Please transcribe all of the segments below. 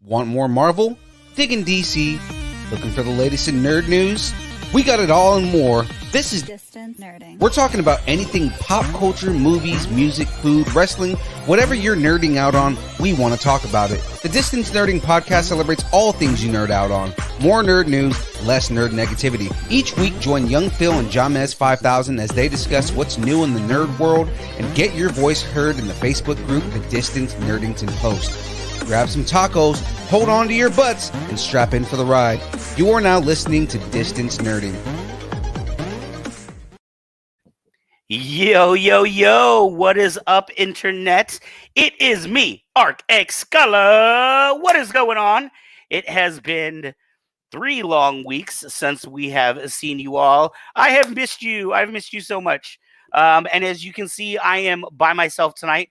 Want more Marvel? Digging DC? Looking for the latest in nerd news? We got it all and more. This is Distant Nerding. We're talking about anything pop culture, movies, music, food, wrestling, whatever you're nerding out on, we want to talk about it. The Distance Nerding podcast celebrates all things you nerd out on. More nerd news, less nerd negativity. Each week, join Young Phil and John Mez 5000 as they discuss what's new in the nerd world and get your voice heard in the Facebook group, The Distance Nerdington Post. Grab some tacos, hold on to your butts, and strap in for the ride. You are now listening to Distance Nerding. Yo, yo, yo, what is up, internet? It is me, Xcala. What is going on? It has been 3 long weeks since we have seen you all. I have missed you. I've missed you so much. And as you can see, I am by myself tonight.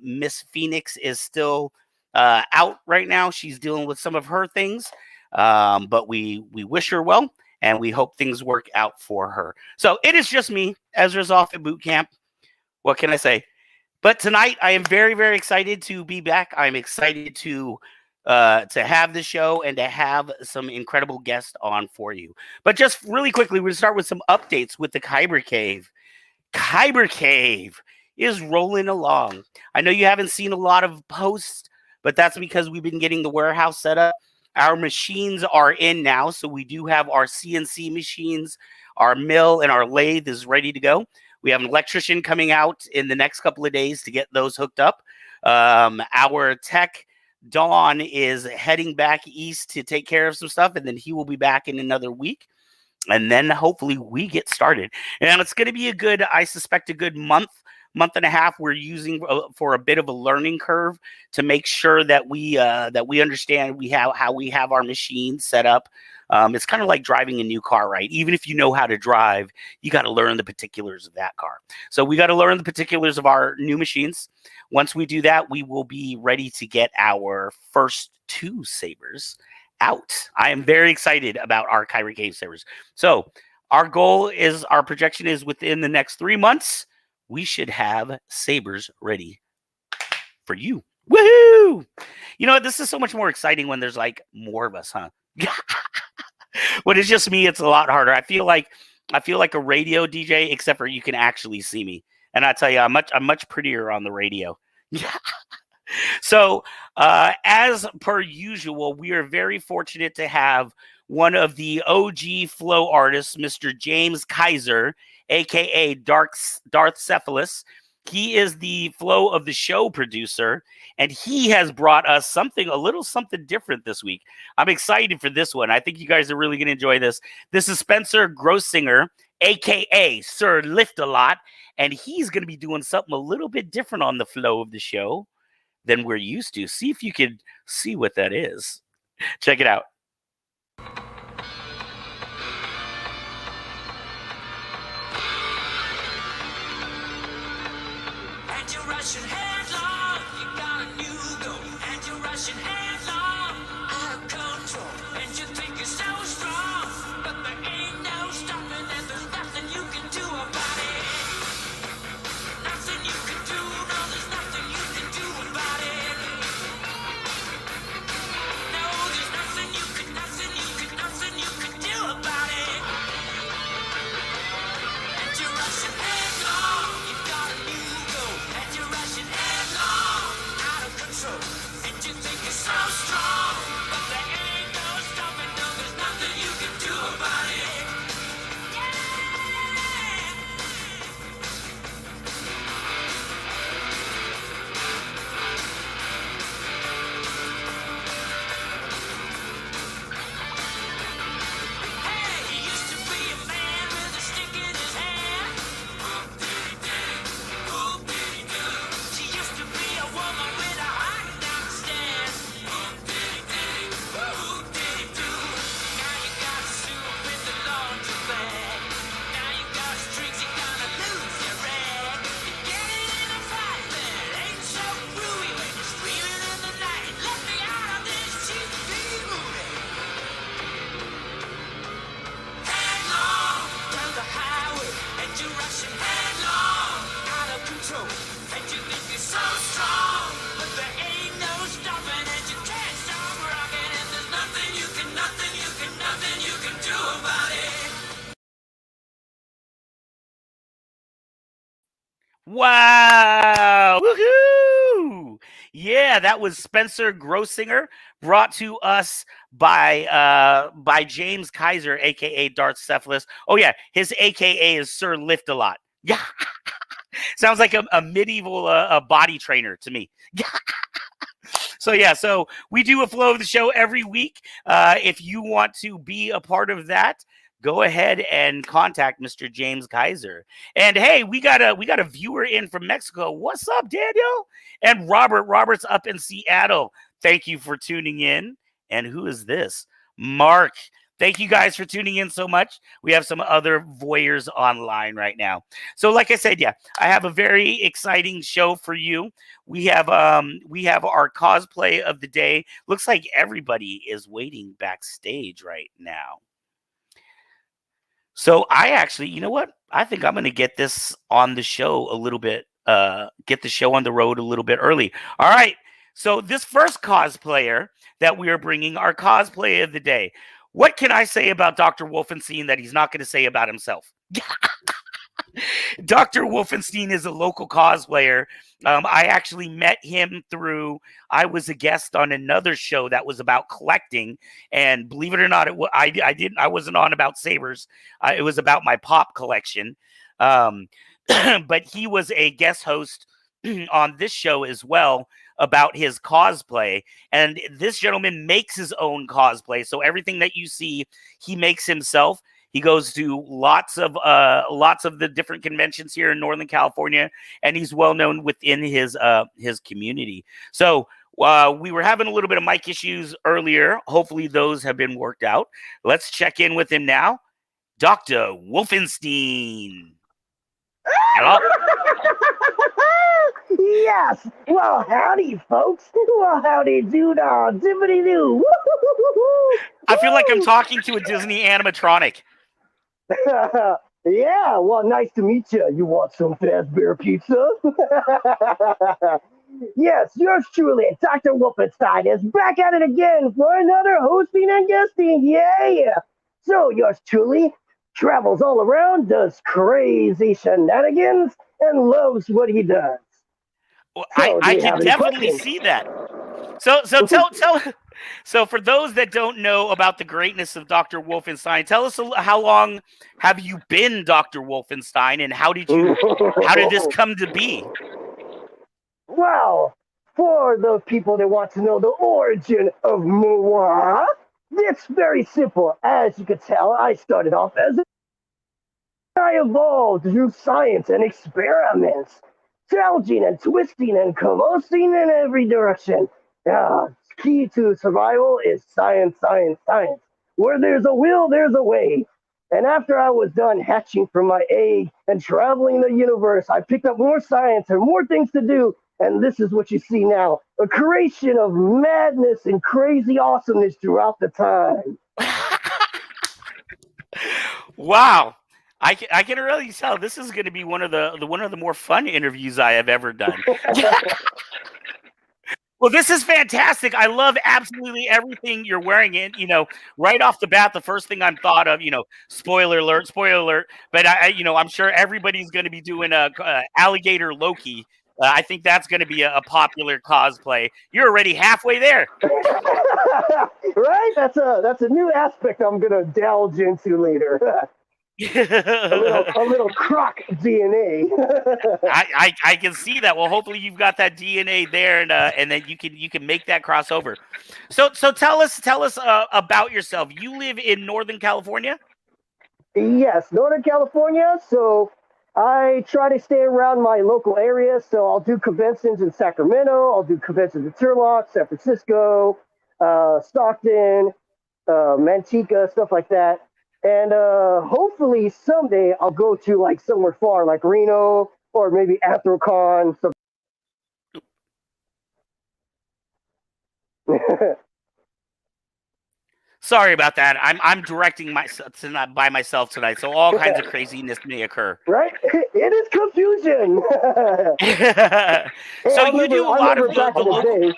Miss Phoenix is still out right now. She's dealing with some of her things, but we wish her well. And we hope things work out for her. So it is just me. Ezra's off at boot camp. What can I say? But tonight I am very, very excited to be back. I'm excited to have the show and to have some incredible guests on for you. But just really quickly, we'll start with some updates with the Kyber Cave. Kyber Cave is rolling along. I know you haven't seen a lot of posts, but that's because we've been getting the warehouse set up. Our machines are in now, so we do have our CNC machines. Our mill and our lathe is ready to go. We have an electrician coming out in the next couple of days to get those hooked up. Our tech, Dawn, is heading back east to take care of some stuff, and then he will be back in another week. And then hopefully we get started. And it's going to be I suspect, a good month and a half. We're using for a bit of a learning curve to make sure that we understand how we have our machines set up. It's kind of like driving a new car, right? Even if you know how to drive, you got to learn the particulars of that car. So we got to learn the particulars of our new machines. Once we do that, we will be ready to get our first 2 sabers out. I am very excited about our Kyber Cave sabers. So our projection is within the next 3 months, we should have sabers ready for you. Woohoo! You know, this is so much more exciting when there's like more of us, huh? When it's just me, it's a lot harder. I feel like a radio DJ, except for you can actually see me. And I tell you, I'm much prettier on the radio. So, as per usual, we are very fortunate to have one of the OG flow artists, Mr. James Kaiser, a.k.a. Darth Cephalus. He is the flow of the show producer, and he has brought us a little something different this week. I'm excited for this one. I think you guys are really going to enjoy this. This is Spencer Grossinger, a.k.a. Sir Lift-A-Lot, and he's going to be doing something a little bit different on the flow of the show than we're used to. See if you can see what that is. Check it out. And you're rushing headlong, you got a new goal. And you're rushing headlong, out of control. And you think you're so strong, but there ain't no stopping, and there's nothing you can do about it. Nothing you can do, no, there's nothing you can do about it. No, there's nothing you can do about it. And you're rushing headlong, you got a new goal. And you're rushing headlong, out of control. And you think you're so Wow! Woohoo! Yeah, that was Spencer Grossinger, brought to us by James Kaiser, aka Darth Oh yeah, his aka is Sir Lift a Lot. Yeah, sounds like a medieval body trainer to me. Yeah. So we do a flow of the show every week. If you want to be a part of that, go ahead and contact Mr. James Kaiser. And hey, we got a viewer in from Mexico. What's up, Daniel? And Robert's up in Seattle. Thank you for tuning in. And who is this? Mark. Thank you guys for tuning in so much. We have some other voyeurs online right now. So like I said, yeah, I have a very exciting show for you. We have our cosplay of the day. Looks like everybody is waiting backstage right now. So I actually, you know what? I think I'm going to get this on the show a little bit, get the show on the road a little bit early. All right. So this first cosplayer that we are bringing, our cosplay of the day. What can I say about Dr. Wolfenstein that he's not going to say about himself? Dr. Wolfenstein is a local cosplayer. I actually met him through, I was a guest on another show that was about collecting. And believe it or not, I wasn't on about sabers. It was about my pop collection. But he was a guest host on this show as well about his cosplay. And this gentleman makes his own cosplay. So everything that you see, he makes himself. He goes to lots of the different conventions here in Northern California, and he's well known within his community. So we were having a little bit of mic issues earlier. Hopefully those have been worked out. Let's check in with him now. Dr. Wolfenstein. Hello? Yes. Well, howdy, folks. Well, howdy, doo-dah, dippity-doo. I feel like I'm talking to a Disney animatronic. Yeah, well, nice to meet you. You want some Fazbear pizza? Yes, yours truly, Dr. Wolfenstein, is back at it again for another hosting and guesting. Yeah. So, yours truly travels all around, does crazy shenanigans, and loves what he does. Well, So, I do you can have any definitely questions? see that. So for those that don't know about the greatness of Dr. Wolfenstein, tell us how long have you been Dr. Wolfenstein, and how did this come to be? Well, for the people that want to know the origin of moi, it's very simple. As you can tell, I started off as I evolved through science and experiments, gouging and twisting and convulsing in every direction. Key to survival is science, science, science. Where there's a will, there's a way. And after I was done hatching from my egg and traveling the universe, I picked up more science and more things to do. And this is what you see now, a creation of madness and crazy awesomeness throughout the time. Wow. I can really tell this is going to be one of the more fun interviews I have ever done. Well, this is fantastic. I love absolutely everything you're wearing. In right off the bat, the first thing I'm thought of, spoiler alert. But I'm sure everybody's going to be doing a alligator Loki. I think that's going to be a popular cosplay. You're already halfway there. Right? That's a new aspect I'm going to delve into later. a little croc DNA. I can see that. Well, hopefully you've got that DNA there, and then you can make that crossover. So tell us about yourself. You live in Northern California? Yes, Northern California. So I try to stay around my local area. So I'll do conventions in Sacramento. I'll do conventions in Turlock, San Francisco, Stockton, Manteca, stuff like that. And hopefully someday I'll go to like somewhere far, like Reno or maybe Anthrocon. Sorry about that. I'm directing myself tonight by myself tonight, so all kinds of craziness may occur. Right? It is confusion. So you do a lot of the local.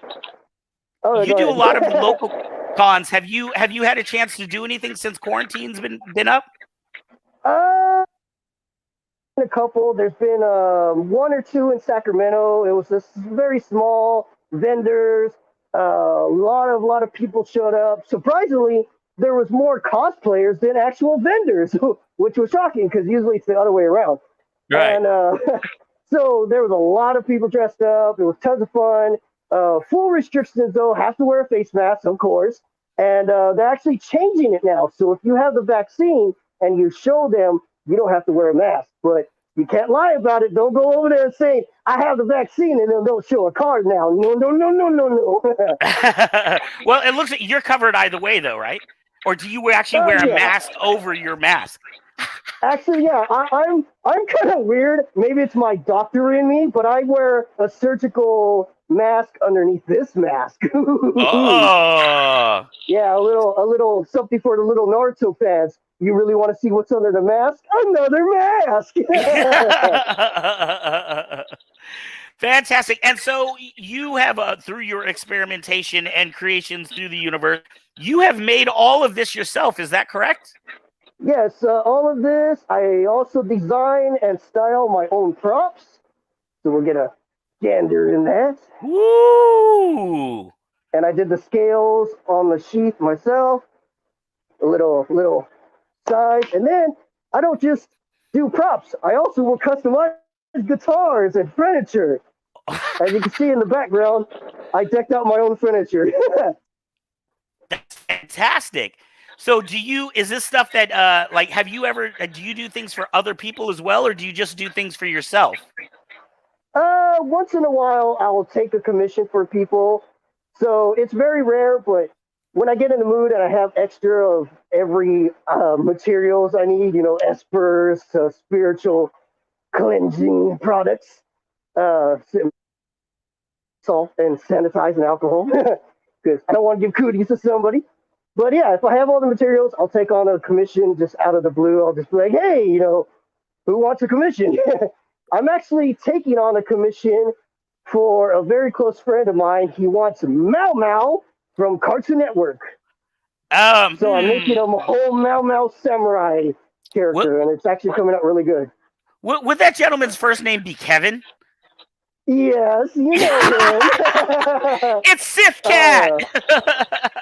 You do a lot of the local cons. Have you had a chance to do anything since quarantine's been up? A couple. There's been one or two in Sacramento. It was just very small vendors. A lot of people showed up. Surprisingly, there was more cosplayers than actual vendors, which was shocking because usually it's the other way around. Right. And so there was a lot of people dressed up. It was tons of fun. Full restrictions though, have to wear a face mask, of course. And they're actually changing it now. So if you have the vaccine and you show them, you don't have to wear a mask. But you can't lie about it. Don't go over there and say, I have the vaccine, and then don't show a card now. No, no, no, no, no, no. Well, it looks like you're covered either way, though, right? Or do you actually wear a Yeah. mask over your mask? Actually, yeah, I'm kind of weird. Maybe it's my doctor in me, but I wear a surgical mask underneath this mask. Oh. Yeah, a little something for the little Naruto fans. You really want to see what's under the mask? Another mask. Fantastic. And so you have, through your experimentation and creations through the universe, you have made all of this yourself. Is that correct? Yes, all of this. I also design and style my own props. So we'll get a gander in that. Woo! And I did the scales on the sheath myself. A little size. And then I don't just do props. I also will customize guitars and furniture. As you can see in the background, I decked out my own furniture. That's fantastic. So is this stuff that, have you ever, do you do things for other people as well, or do you just do things for yourself? Once in a while, I will take a commission for people. So it's very rare, but when I get in the mood and I have extra of every materials I need, espers, spiritual cleansing products, salt and sanitize and alcohol, because I don't want to give cooties to somebody. But yeah, if I have all the materials, I'll take on a commission just out of the blue. I'll just be like, hey, who wants a commission? I'm actually taking on a commission for a very close friend of mine. He wants Mao Mao from Cartoon Network. So I'm making him a whole Mao Mao samurai character, and it's actually coming out really good. Would that gentleman's first name be Kevin? Yes, you know him. It's Sith Cat.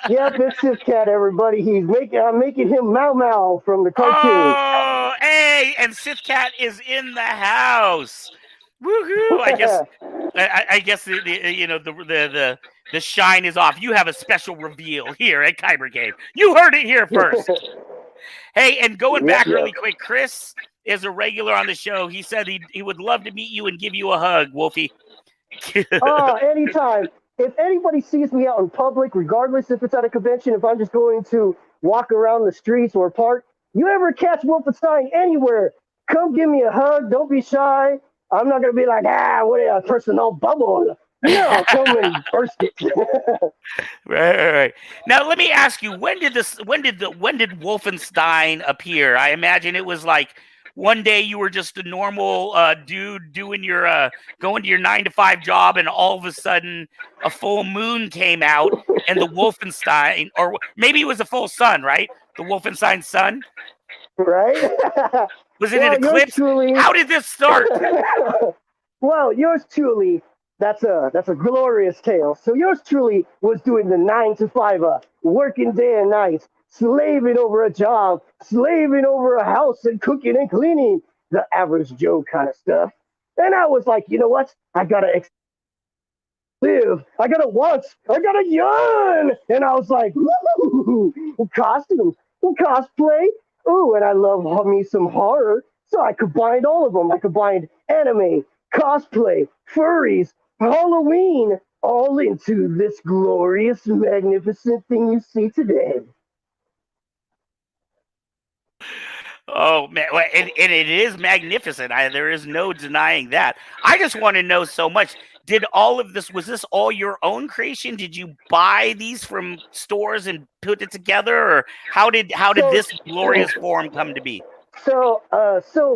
Yep, it's Sith Cat. Everybody, I'm making him Mao Mao from the cartoon. Oh, hey, and Sith Cat is in the house. Woohoo! I guess the shine is off. You have a special reveal here at Kyber Game. You heard it here first. Hey, and going back really quick, Chris is a regular on the show. He said he would love to meet you and give you a hug, Wolfie. Anytime. If anybody sees me out in public, regardless if it's at a convention, if I'm just going to walk around the streets or park, you ever catch Wolfenstein anywhere, come give me a hug. Don't be shy. I'm not going to be like, what a personal bubble. No, come and burst it. Right. Now let me ask you, when did Wolfenstein appear? I imagine it was like one day you were just a normal dude doing your going to your 9-to-5 job, and all of a sudden a full moon came out, and the Wolfenstein, or maybe it was a full sun, right? The Wolfenstein Sun, right? Was it an eclipse? How did this start? Well, yours truly. That's a glorious tale. So yours truly was doing the 9-to-5, working day and night, slaving over a job, slaving over a house, and cooking and cleaning, the average Joe kind of stuff. And I was like, you know what? I gotta live. I gotta watch. I gotta yawn. And I was like, woo, costumes, cosplay. Ooh, and I love me some horror. So I combined all of them. I combined anime, cosplay, furries, Halloween, all into this glorious, magnificent thing you see today. Oh man, and it is magnificent. There is no denying that. I just want to know so much. Did all of this, was this all your own creation? Did you buy these from stores and put it together, or how did this glorious form come to be? So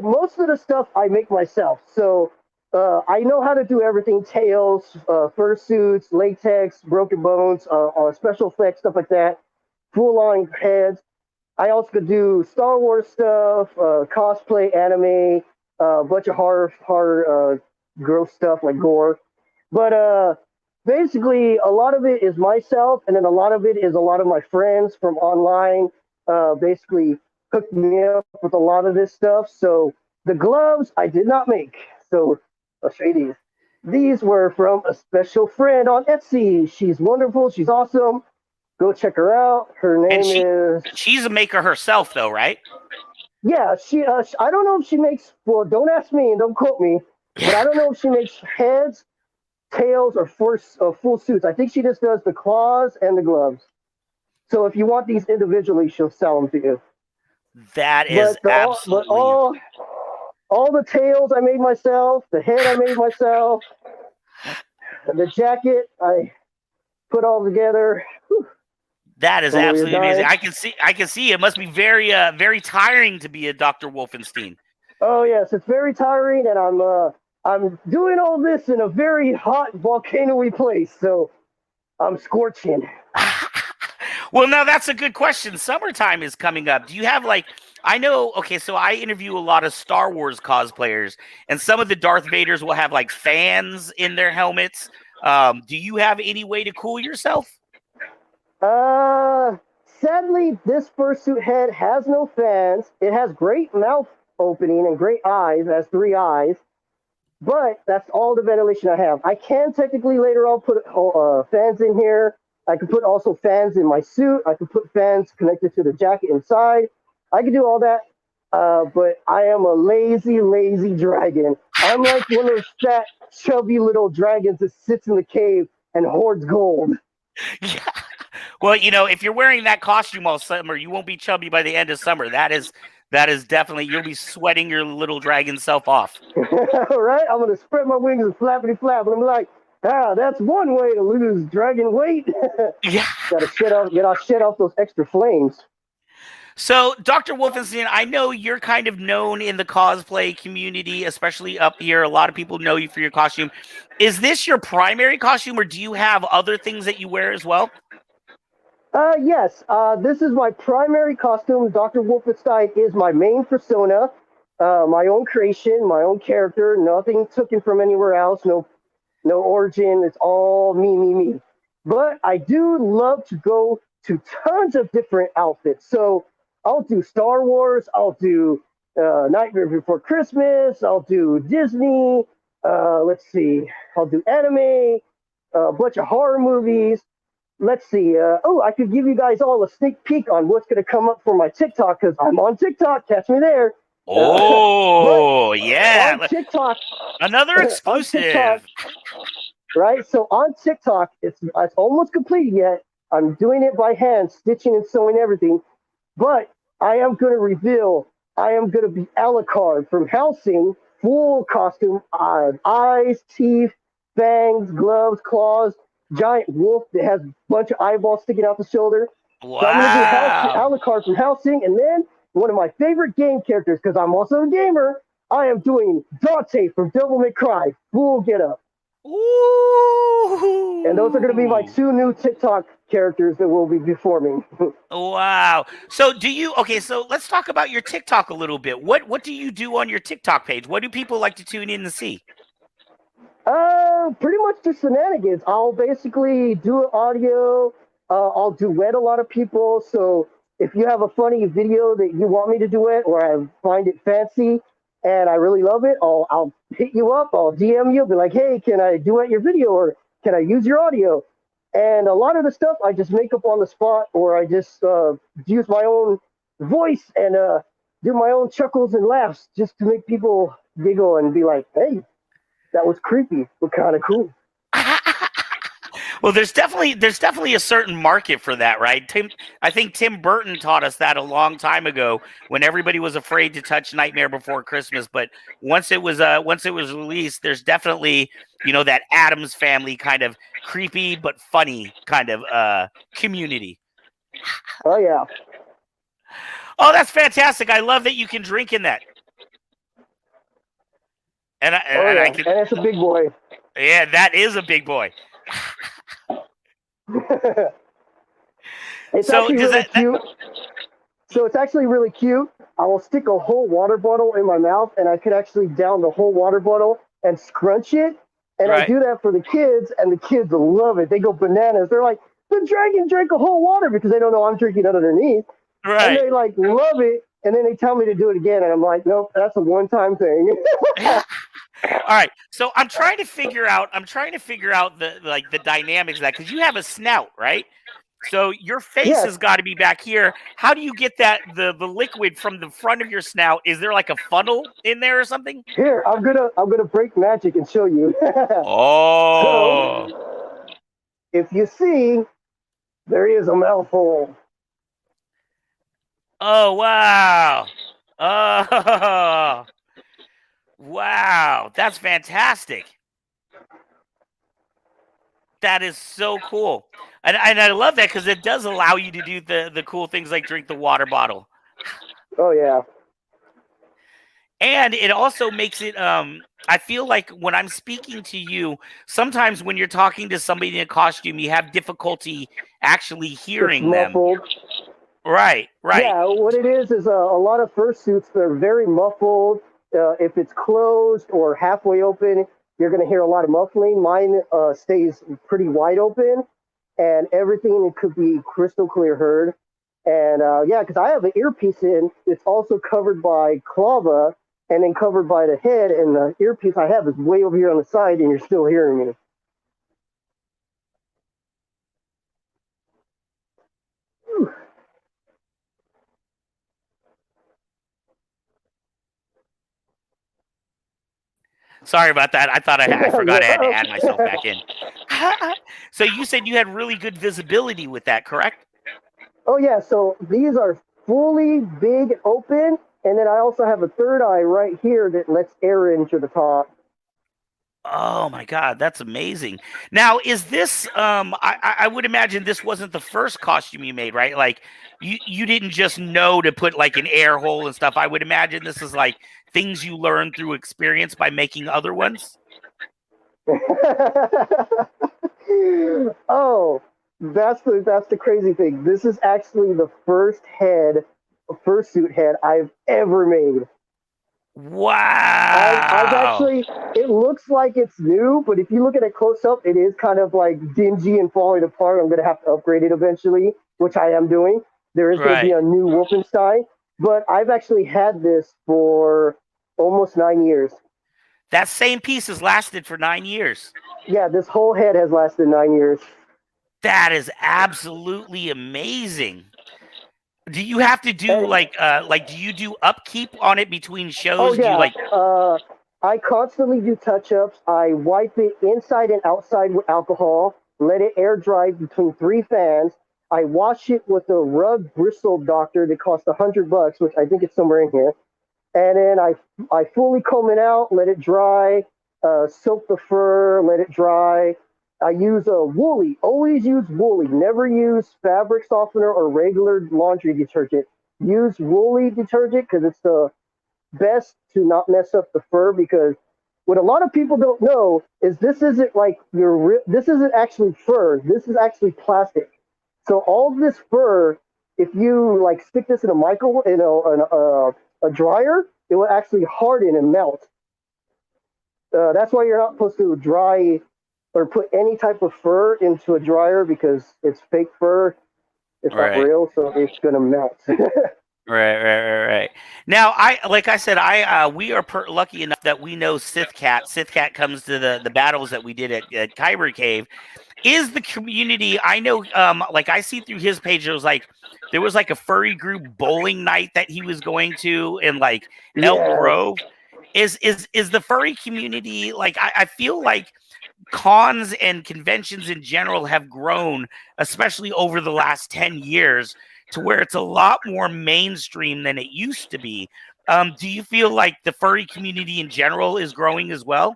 most of the stuff I make myself. So I know how to do everything: tails, fursuits, latex, broken bones, special effects, stuff like that. Full-on heads. I also could do Star Wars stuff, cosplay, anime, a bunch of horror, gross stuff like gore. But basically, a lot of it is myself, and then a lot of it is a lot of my friends from online. Basically, hooked me up with a lot of this stuff. So the gloves I did not make. So I'll show you these. These were from a special friend on Etsy. She's wonderful. She's awesome. Go check her out. Her And name is she's a maker herself, though, right? yeah. I don't know if she makes. Well, don't ask me and don't quote me. But I don't know if she makes heads, tails, or full suits. I think she just does the claws and the gloves. So if you want these individually, she'll sell them to you. That is absolutely. All the tails I made myself. The head I made myself. The jacket I put all together. Whew. That is Oh, you're absolutely amazing. dying. I can see it must be very tiring to be a Dr. Wolfenstein. Oh yes, it's very tiring, and I'm doing all this in a very hot volcano-y place, so I'm scorching. Well, now that's a good question. Summertime is coming up. Do you have like I know, okay, so I interview a lot of Star Wars cosplayers, and some of the Darth Vaders will have like fans in their helmets. Do you have any way to cool yourself? Sadly, this fursuit head has no fans. It has great mouth opening and great eyes. It has 3 eyes, but that's all the ventilation I have. I can technically later on put fans in here. I could put also fans in my suit. I could put fans connected to the jacket inside. I could do all that, but I am a lazy dragon. I'm like one of those fat, chubby little dragons that sits in the cave and hoards gold. Yeah. Well, you know, if you're wearing that costume all summer, you won't be chubby by the end of summer. That is definitely, you'll be sweating your little dragon self off. All right, I'm gonna spread my wings and flappity flap, and I'm like, that's one way to lose dragon weight. Yeah. Gotta shed off those extra flames. So, Dr. Wolfenstein, I know you're kind of known in the cosplay community, especially up here. A lot of people know you for your costume. Is this your primary costume, or do you have other things that you wear as well? Yes. This is my primary costume. Dr. Wolfenstein is my main persona, my own creation, my own character. Nothing taken from anywhere else. No origin. It's all me. But I do love to go to tons of different outfits. So I'll do Star Wars. I'll do Nightmare Before Christmas. I'll do Disney. Let's see. I'll do anime. A bunch of horror movies. Let's see. I could give you guys all a sneak peek on what's going to come up for my TikTok because I'm on TikTok. Catch me there. Oh, yeah. On TikTok. Another exclusive. TikTok, right? So on TikTok, it's almost complete yet. I'm doing it by hand, stitching and sewing everything. But I am going to reveal I am going to be Alucard from Helsing, full costume, eyes, teeth, fangs, gloves, claws, giant wolf that has a bunch of eyeballs sticking out the shoulder. Wow. So I'm going to do Alucard from Helsing, and then one of my favorite game characters, because I'm also a gamer, I am doing Dante from Devil May Cry, full get up. Ooh. And those are going to be my 2 new TikTok characters that will be performing. Wow. So so let's talk about your TikTok a little bit. What do you do on your TikTok page? What do people like to tune in to see? Pretty much just shenanigans. I'll basically do audio. I'll duet a lot of people. So if you have a funny video that you want me to duet, or I find it fancy and I really love it, I'll hit you up. I'll DM you. Be like, hey, can I duet your video, or can I use your audio? And a lot of the stuff I just make up on the spot, or I just use my own voice and do my own chuckles and laughs just to make people giggle and be like, hey, that was creepy, but kind of cool. Well, there's definitely a certain market for that, right? I think Tim Burton taught us that a long time ago when everybody was afraid to touch Nightmare Before Christmas. But once it was released, there's definitely, that Addams Family kind of creepy but funny kind of community. Oh yeah. Oh, that's fantastic! I love that you can drink in that. And it's a big boy. Yeah, that is a big boy. It's actually really cute. So it's actually really cute. I will stick a whole water bottle in my mouth, and I could actually down the whole water bottle and scrunch it. And I Right. do that for the kids, and the kids love it. They go bananas. They're like, the dragon drank a whole water because they don't know I'm drinking it underneath. And Right. they like love it. And then they tell me to do it again, and I'm like, nope, that's a one-time thing. All right. So I'm trying to figure out the dynamics of that, because you have a snout, right? So your face Yes. has got to be back here. How do you get the liquid from the front of your snout? Is there like a funnel in there or something? Here, I'm gonna break magic and show you. Oh. So, if you see, there is a mouth hole. Oh, wow. Oh. Wow. That's fantastic. That is so cool. And I love that because it does allow you to do the cool things like drink the water bottle. Oh yeah. And it also makes it I feel like when I'm speaking to you, sometimes when you're talking to somebody in a costume, you have difficulty actually It's hearing them. muffled. Right. Yeah, what it is a lot of fursuits that are very muffled. If it's closed or halfway open, you're going to hear a lot of muffling. Mine stays pretty wide open, and everything it could be crystal clear heard. And yeah, because I have an earpiece in, it's also covered by clava and then covered by the head, and the earpiece I have is way over here on the side, and you're still hearing me. Sorry about that. I thought I forgot I had to add myself Yeah. back in. So you said you had really good visibility with that, correct? Oh yeah, so these are fully big open, and then I also have a third eye right here that lets air into the top. Oh my God, that's amazing. Now, is this I would imagine this wasn't the first costume you made, right? Like you didn't just know to put like an air hole and stuff. I would imagine this is like things you learned through experience by making other ones. Oh, that's the crazy thing. This is actually the first fursuit head I've ever made. I've Wow. actually, it looks like it's new, but if you look at it close up, it is kind of like dingy and falling apart. I'm going to have to upgrade it eventually, which I am doing. There is going to be Right. a new Wolfenstein, but I've actually had this for almost 9 years. That same piece has lasted for 9 years. Yeah, this whole head has lasted 9 years. That is absolutely amazing. Do you have to do like do you do upkeep on it between Oh shows? Do you yeah, like I constantly do touch-ups. I wipe it inside and outside with alcohol. Let it air dry between 3 fans. I wash it with a rug bristle doctor that costs $100, which I think it's somewhere in here. And then I fully comb it out, let it dry, soak the fur, let it dry. I use a woolly. Always use woolly. Never use fabric softener or regular laundry detergent. Use woolly detergent because it's the best to not mess up the fur. Because what a lot of people don't know is this isn't like this isn't actually fur. This is actually plastic. So all this fur, if you like stick this in a micro a dryer, it will actually harden and melt. That's why you're not supposed to dry or put any type of fur into a dryer because it's fake fur. It's not right? real, so it's gonna melt. Right. Now, like I said, we are lucky enough that we know Sith Cat. Sith Cat comes to the battles that we did at Kyber Cave. Is the community? I know, like I see through his page, there was like a furry group bowling night that he was going to in like Elk Yes. Grove. Is the furry community like? I feel like cons and conventions in general have grown, especially over the last 10 years, to where it's a lot more mainstream than it used to be. Do you feel like the furry community in general is growing as well?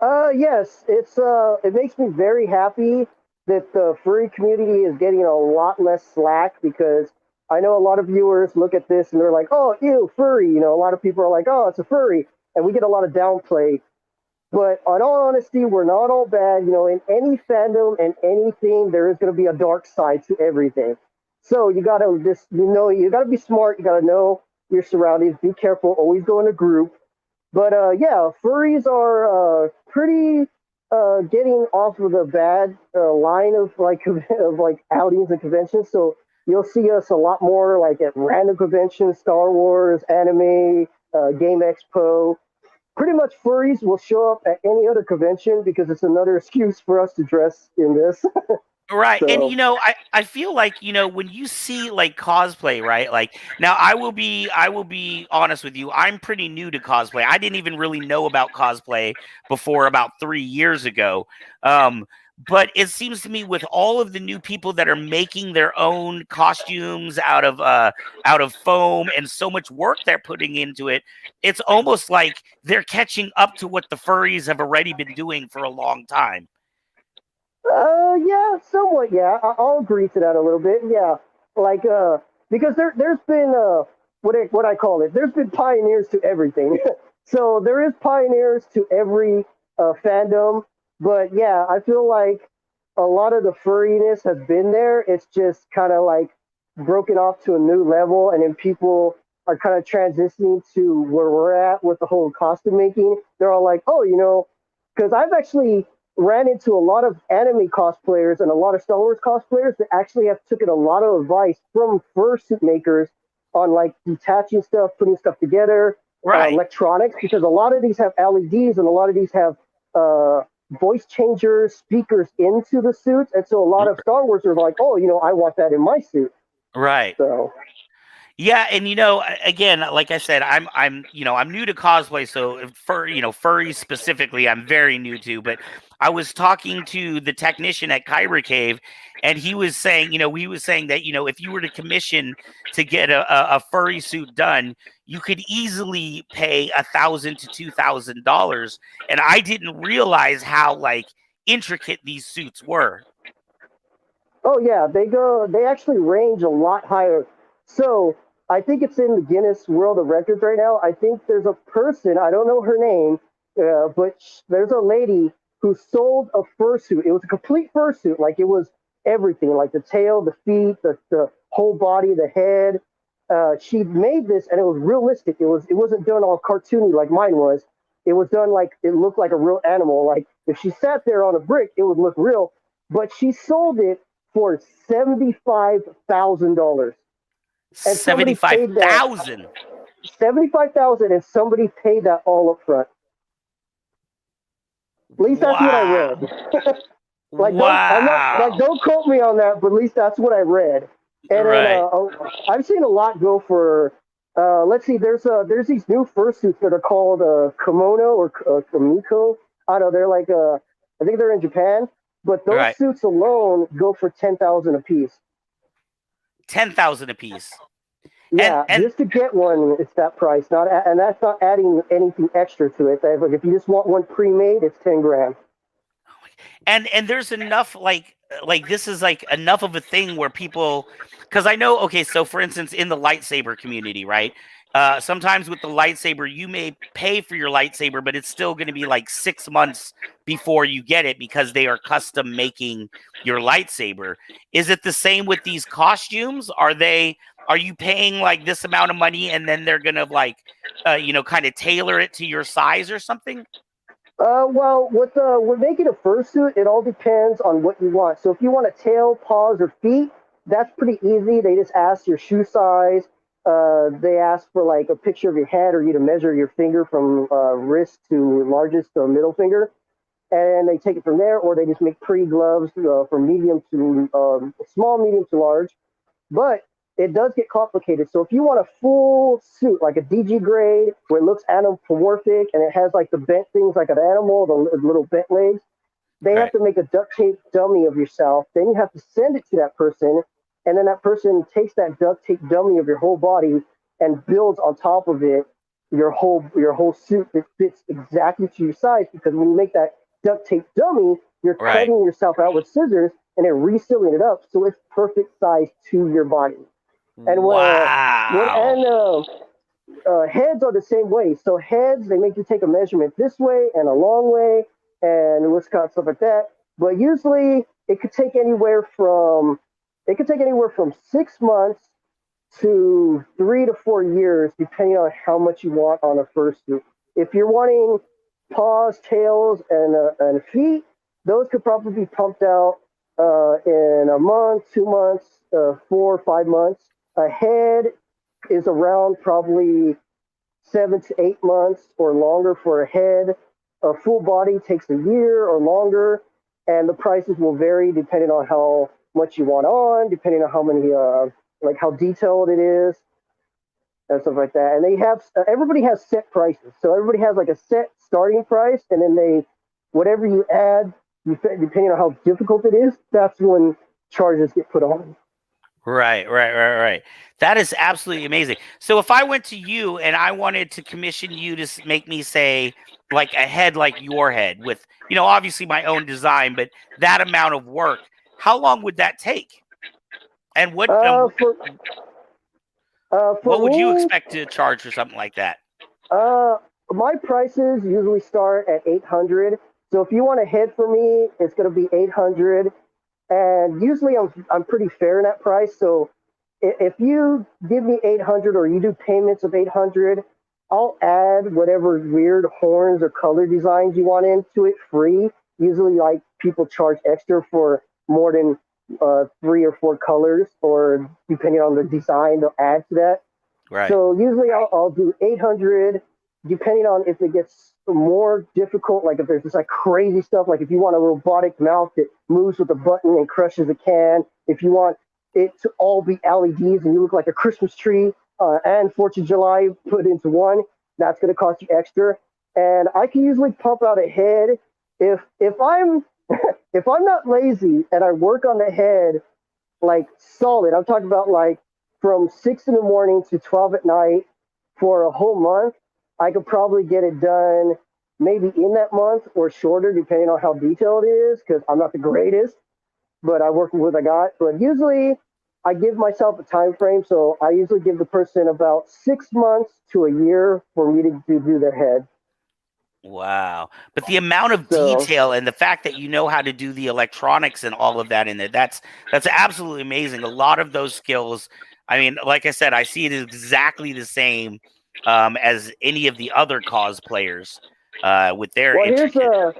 Yes, it makes me very happy that the furry community is getting a lot less slack because I know a lot of viewers look at this and they're like, "Oh, ew, furry." You know, a lot of people are like, "Oh, it's a furry," and we get a lot of downplay. But in all honesty, we're not all bad. You know, in any fandom and anything, there is going to be a dark side to everything. So you gotta just you gotta be smart. You gotta know your surroundings. Be careful. Always go in a group. But yeah, furries are pretty getting off of the bad line of like of like outings and conventions. So you'll see us a lot more like at random conventions, Star Wars, anime, Game Expo. Pretty much furries will show up at any other convention because it's another excuse for us to dress in this. Right. And So I feel like, when you see like cosplay, right? Like now I will be honest with you. I'm pretty new to cosplay. I didn't even really know about cosplay before about 3 years ago. Um but it seems to me with all of the new people that are making their own costumes out of foam and so much work they're putting into it, it's almost like they're catching up to what the furries have already been doing for a long time. yeah, somewhat. Yeah, I'll agree to that a little bit. Yeah, like because there's been what I call it. There's been pioneers to everything. So there is pioneers to every fandom. But yeah, I feel like a lot of the furriness has been there. It's just kind of like broken off to a new level, and then people are kind of transitioning to where we're at with the whole costume making. They're all like, oh, because I've actually ran into a lot of anime cosplayers and a lot of Star Wars cosplayers that actually have taken a lot of advice from fursuit makers on like detaching stuff, putting stuff together, Right. electronics, because a lot of these have LEDs and a lot of these have uh, voice changers, speakers into the suits, and so a lot of Star Wars are like, oh, I want that in my suit. Right. So Yeah, and again, like I said, I'm new to cosplay, so furry specifically, I'm very new to. But I was talking to the technician at Kyber Cave, and he was saying that if you were to commission to get a furry suit done, you could easily pay $1,000 to $2,000, and I didn't realize how like intricate these suits were. oh yeah, they actually range a lot higher. So I think it's in the Guinness World of Records right now. I think there's a person, I don't know her name, but there's a lady who sold a fursuit. It was a complete fursuit, like it was everything, like the tail, the feet, the whole body, the head. She made this, and it was realistic. It wasn't done all cartoony like mine was. It was done like it looked like a real animal. Like if she sat there on a brick, it would look real. But she sold it for $75,000, and somebody Seventy-five paid that thousand. 75,000, and somebody paid that all up front. At least that's what I Wow. read. Like Wow. don't quote me on that, but at least that's what I read. And then Right. I've seen a lot go for. Let's see, there's these new fursuits that are called kimono or kamiko. I don't know, they're like I think they're in Japan, but those Right. suits alone go for 10,000 a piece. 10,000 apiece. And Yeah, and just to get one, it's that price. And that's not adding anything extra to it. Like if you just want one pre-made, it's 10 grand. and there's enough like this is like enough of a thing where people, because I know, okay, so for instance in the lightsaber community, right, sometimes with the lightsaber you may pay for your lightsaber, but it's still going to be like 6 months before you get it because they are custom making your lightsaber. Is it the same with these costumes? Are you paying like this amount of money and then they're gonna like kind of tailor it to your size or something? Well, with making a fursuit, it all depends on what you want. So if you want a tail, paws, or feet, that's pretty easy. They just ask your shoe size. They ask for like a picture of your head or you to measure your finger from wrist to largest middle finger, and they take it from there. Or they just make pre gloves from medium to small, medium to large. But it does get complicated. So if you want a full suit, like a DG grade, where it looks anthropomorphic and it has like the bent things like an animal, the little bent legs, they have Right. to make a duct tape dummy of yourself. Then you have to send it to that person, and then that person takes that duct tape dummy of your whole body and builds on top of it your whole suit that fits exactly to your size. Because when you make that duct tape dummy, you're Right. cutting yourself out with scissors and then resealing it up so it's perfect size to your body. And Wow. heads are the same way. So heads, they make you take a measurement this way and a long way, and what's kind of stuff like that. But usually, it could take anywhere from it could take anywhere from 6 months to 3 to 4 years, depending on how much you want on a fursuit. If you're wanting paws, tails, and feet, those could probably be pumped out in a month, 2 months, 4 or 5 months. A head is around probably 7 to 8 months or longer for a head. A full body takes a year or longer, and the prices will vary depending on how much you want on, depending on how many, like how detailed it is, and stuff like that. And they have everybody has set prices, so everybody has like a set starting price, and then whatever you add, depending on how difficult it is, that's when charges get put on. Right. That is absolutely amazing. So if I went to you and I wanted to commission you to make me, say, like a head like your head with, obviously my own design, but that amount of work, how long would that take? And what For would you me, expect to charge for something like that? my prices usually start at 800. So if you want a head for me, it's going to be 800. And usually I'm pretty fair in that price. So if you give me 800 or you do payments of 800, I'll add whatever weird horns or color designs you want into it free. Usually, like people charge extra for more than 3 or 4 colors, or depending on the design, they'll add to that. Right. So usually I'll do 800, depending on if it gets more difficult, like if there's just like crazy stuff, like if you want a robotic mouth that moves with a button and crushes a can, if you want it to all be LEDs and you look like a Christmas tree and 4th of July put into one, that's going to cost you extra. And I can usually pump out a head if I'm if I'm not lazy and I work on the head like solid. I'm talking about like from 6 in the morning to 12 at night for a whole month. I could probably get it done maybe in that month or shorter, depending on how detailed it is, because I'm not the greatest, but I work with what I got. But usually I give myself a time frame, so I usually give the person about 6 months to a year for me to do their head. Wow. But the amount of So detail and the fact that you know how to do the electronics and all of that in there, that's absolutely amazing. A lot of those skills, I mean, like I said, I see it as exactly the same as any of the other cosplayers with their intricate.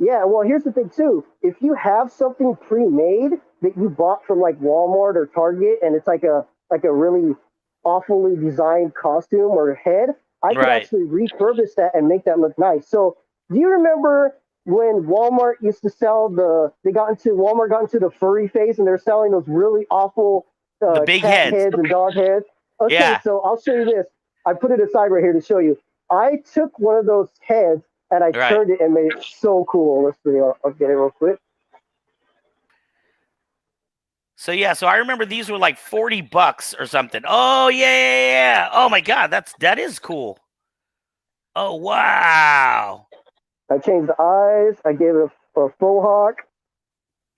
Here's the thing too. If you have something pre-made that you bought from like Walmart or Target, and it's like a really awfully designed costume or head, I could Right. actually refurbish that and make that look nice. So, do you remember when Walmart used to sell Walmart got into the furry phase, and they're selling those really awful The big cat heads. heads and dog heads? Okay, Yeah. so I'll show you this. I put it aside right here to show you. I took one of those heads and I Right. turned it and made it so cool. Let's see. I'll get it real quick. So I remember these were like $40 or something. Oh yeah. Oh my God, that is cool. Oh wow. I changed the eyes. I gave it a faux hawk,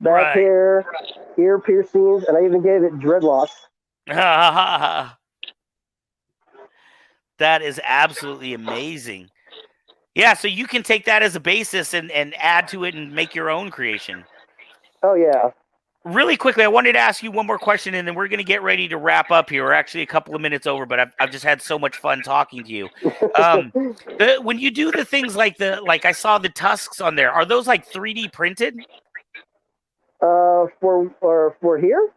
back hair, ear piercings, and I even gave it dreadlocks. That is absolutely amazing. Yeah, so you can take that as a basis and add to it and make your own creation. Oh yeah. Really quickly, I wanted to ask you one more question, and then we're going to get ready to wrap up here. We're actually a couple of minutes over, but I've just had so much fun talking to you. When you do the things like I saw the tusks on there, are those like 3D printed? For here?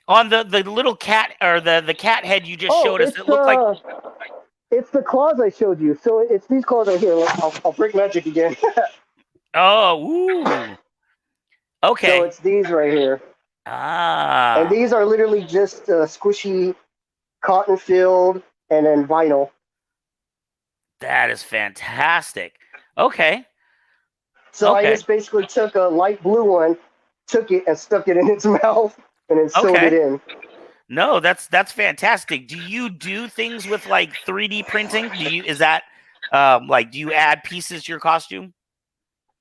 On the little cat or the cat head you just showed us, it looked like. It's the claws I showed you. So it's these claws right here. I'll break magic again. Oh, ooh. Okay. So it's these right here. Ah. And these are literally just squishy cotton filled and then vinyl. That is fantastic. Okay. So I just basically took a light blue one, took it and stuck it in its mouth, and then sewed it in. No, that's fantastic. Do you do things with like 3D printing? Do you do you add pieces to your costume?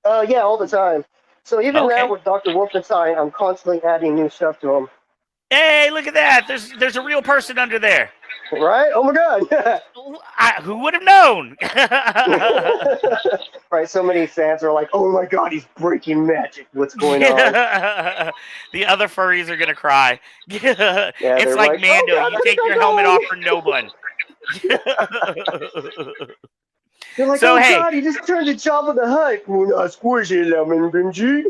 Yeah, all the time. So even now with Dr. Wolfenstein, I'm constantly adding new stuff to them. Hey, look at that. There's a real person under there. Right? Oh my God. Who would have known? Right. So many fans are like, "Oh my God, he's breaking magic. What's going on?" The other furries are gonna cry. Yeah, It's they're like like, Mando. "Oh God, You I take think your I'm helmet off dying." for no one. They're like, So "Oh hey, God, he just turned to Jabba the Hutt." Not squishy lemon, Benji.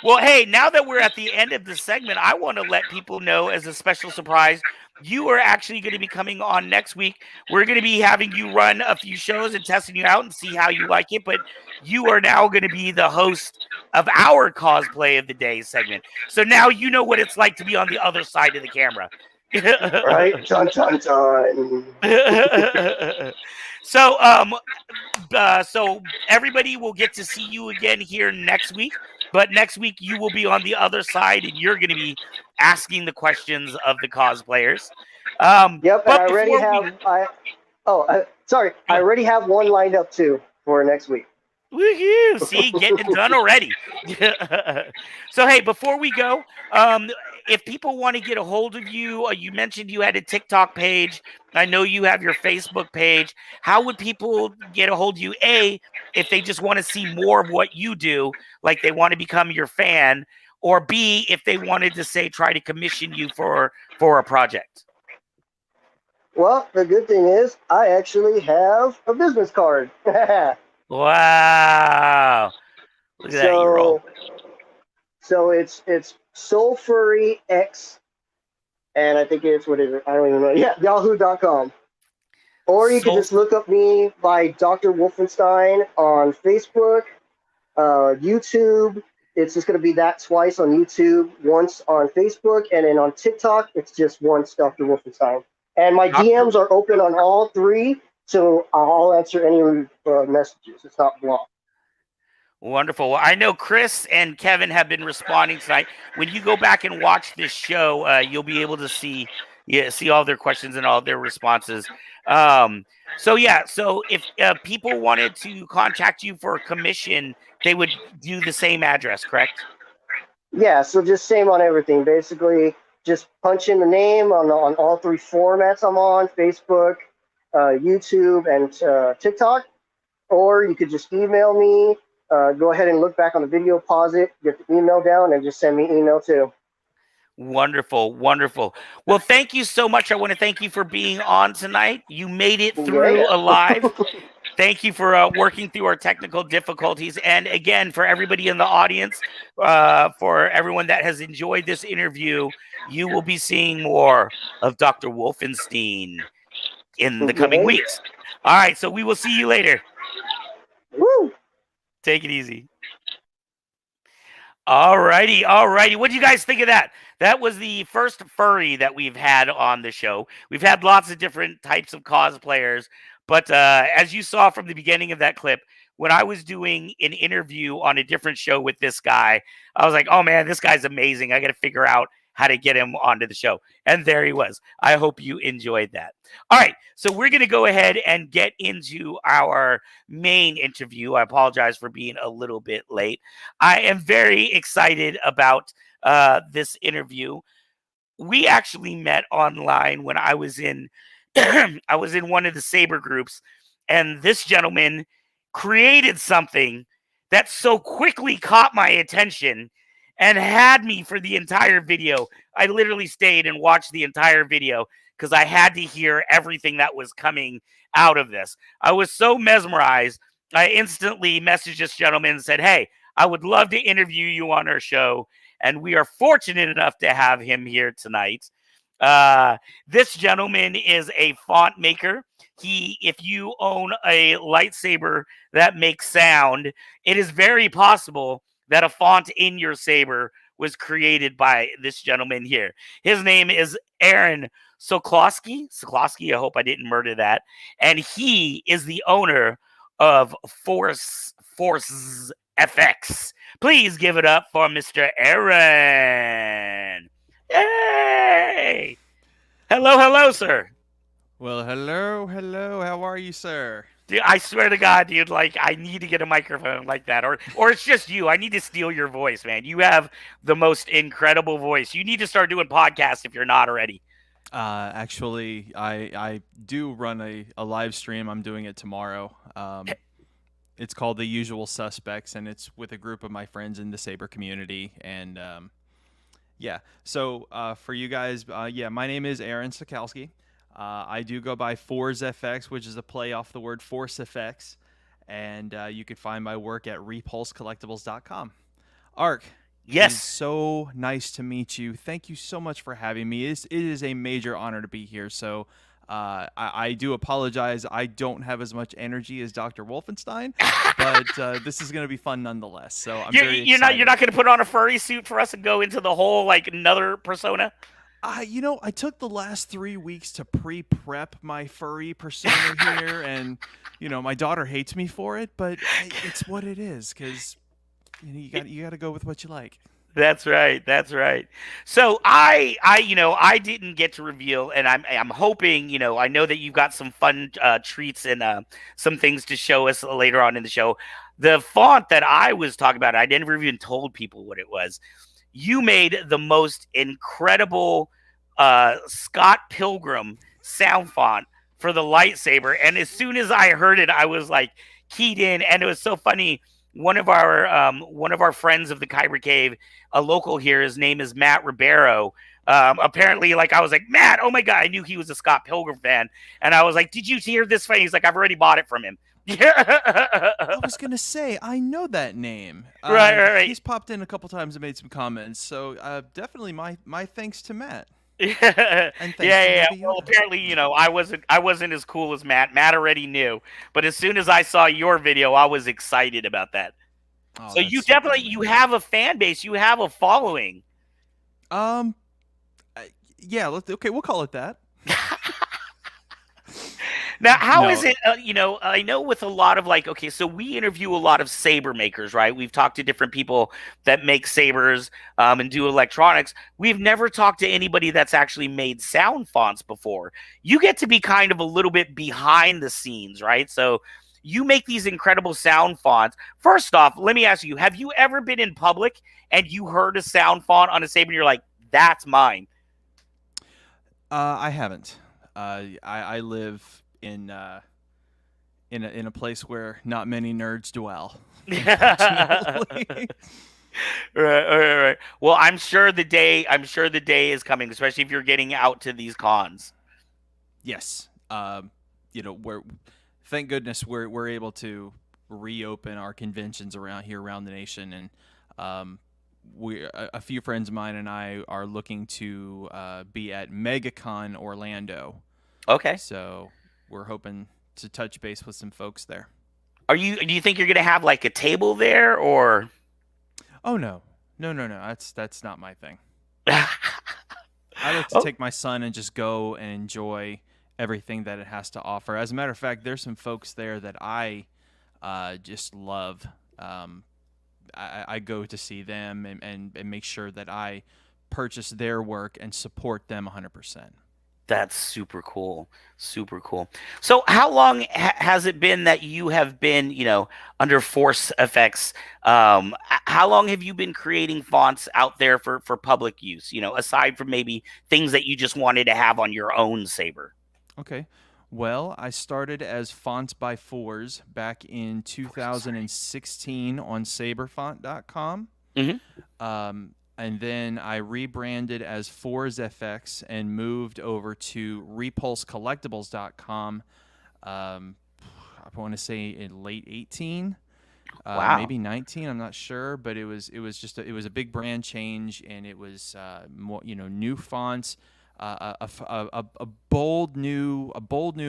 well, hey, now that we're at the end of the segment, I want to let people know as a special surprise, you are actually going to be coming on next week. We're going to be having you run a few shows and testing you out and see how you like it. But you are now going to be the host of our cosplay of the day segment. So now you know what it's like to be on the other side of the camera. Right? Dun dun dun. So so everybody will get to see you again here next week, but next week you will be on the other side and you're going to be asking the questions of the cosplayers. Yep, and But I already before we have. Sorry, I already have one lined up too for next week. woohoo, see, getting it done already. So hey, before we go, if people want to get a hold of you, you mentioned you had a TikTok page. I know you have your Facebook page. How would people get a hold of you? A, if they just want to see more of what you do, like they want to become your fan, or B, if they wanted to say try to commission you for a project. Well, the good thing is I actually have a business card. Wow. Look at that, you roll. So it's Soul Furry X, and I think it's what is it? I don't even know. Yeah, Yahoo.com. Or you could Soul just look up me by Dr. Wolfenstein on Facebook, YouTube. It's just going to be that twice on YouTube, once on Facebook, and then on TikTok, it's just once Dr. Wolfenstein. And my Dr. DMs are open on all three, so I'll answer any messages. It's not blocked. Wonderful. Well, I know Chris and Kevin have been responding tonight. When you go back and watch this show, you'll be able to see all their questions and all their responses. So if people wanted to contact you for a commission, they would do the same address, correct? Yeah, so just same on everything. Basically, just punch in the name on all three formats I'm on: Facebook, YouTube, and TikTok. Or you could just email me. Go ahead and look back on the video, pause it, get the email down, and just send me email too. Wonderful, wonderful. Well, thank you so much. I want to thank you for being on tonight. You made it through alive. Thank you for working through our technical difficulties. And again, for everybody in the audience, for everyone that has enjoyed this interview, you will be seeing more of Dr. Wolfenstein in the coming weeks. All right, so we will see you later. Woo! Take it easy. All righty. What do you guys think of that? That was the first furry that we've had on the show. We've had lots of different types of cosplayers, but as you saw from the beginning of that clip, when I was doing an interview on a different show with this guy, I was like, oh man, this guy's amazing. I got to figure out how to get him onto the show. And there he was. I hope you enjoyed that. All right, so we're going to go ahead and get into our main interview. I apologize for being a little bit late. I am very excited about this interview. We actually met online when I was in I was in one of the Saber groups, and this gentleman created something that so quickly caught my attention and had me for the entire video. I literally stayed and watched the entire video because I had to hear everything that was coming out of this. I was so mesmerized. I instantly messaged this gentleman and said, hey, I would love to interview you on our show. And we are fortunate enough to have him here tonight. This gentleman is a font maker. If you own a lightsaber that makes sound, it is very possible that a font in your saber was created by this gentleman here. His name is Aaron Sokalski. I hope I didn't murder that. And he is the owner of Fourzze FX. Please give it up for Mr. Aaron. Yay! Hello, sir. Well, hello, hello. How are you, sir? Dude, I swear to God, dude, like I need to get a microphone like that, or it's just you. I need to steal your voice, man. You have the most incredible voice. You need to start doing podcasts if you're not already. Actually, I do run a live stream. I'm doing it tomorrow. It's called The Usual Suspects, and it's with a group of my friends in the Saber community. And yeah, so for you guys, yeah, my name is Aaron Sokalski. I do go by Fourzze, which is a play off the word Force FX, and you can find my work at repulsecollectibles.com. Ark, it is Yes. so nice to meet you. Thank you so much for having me. It is a major honor to be here. So I do apologize. I don't have as much energy as Dr. Wolfenstein, but this is going to be fun nonetheless. So I'm very You're not excited. going to put on a furry suit for us and go into the whole like another persona. I took the last 3 weeks to pre-prep my furry persona here, and my daughter hates me for it, but it's what it is because you got to go with what you like. That's right. That's right. So I didn't get to reveal, and I'm hoping, I know that you've got some fun treats and some things to show us later on in the show. The font that I was talking about, I never even told people what it was. You made the most incredible Scott Pilgrim sound font for the lightsaber, and as soon as I heard it, I was like keyed in, and it was so funny. One of our friends of the Kyber Cave, a local here, his name is Matt Ribeiro. Apparently, like I was like, Matt, oh my god, I knew he was a Scott Pilgrim fan, and I was like, did you hear this fan? He's like, I've already bought it from him. I was gonna say I know that name. Right. He's popped in a couple times and made some comments. So definitely my thanks to Matt Yeah, and thanks to yeah. Baby Well, Yoda. apparently, I wasn't as cool as Matt. Matt already knew, but as soon as I saw your video, I was excited about that. Oh, So that's you so definitely cool, you man. have a fan base, you have a following. Um, yeah. Okay, we'll call it that. Now, how is No. it? I know with a lot of like, okay, so we interview a lot of saber makers, right? We've talked to different people that make sabers and do electronics. We've never talked to anybody that's actually made sound fonts before. You get to be kind of a little bit behind the scenes, right? So you make these incredible sound fonts. First off, let me ask you: have you ever been in public and you heard a sound font on a saber, and you're like, "That's mine"? I haven't. I live in a place where not many nerds dwell, unfortunately. Right. Well, I'm sure the day is coming, especially if you're getting out to these cons. Yes. We're thank goodness we're able to reopen our conventions around the nation, and a few friends of mine and I are looking to be at MegaCon Orlando. Okay. So we're hoping to touch base with some folks there. Do you think you're gonna have like a table there or Oh no, no. That's not my thing. oh, I like to take my son and just go and enjoy everything that it has to offer. As a matter of fact, there's some folks there that I just love. I go to see them and make sure that I purchase their work and support them 100%. that's super cool. Super cool. So how long has it been that you have been, under force effects? How long have you been creating fonts out there for public use, aside from maybe things that you just wanted to have on your own saber? Okay. Well, I started as Fonts by Fours back in Sorry. 2016 on saberfont.com. Hmm. And then I rebranded as Fours FX and moved over to repulsecollectibles.com. I want to say in late 18, Wow. maybe 19. I'm not sure, but it was just it was a big brand change, and it was more new fonts, a bold new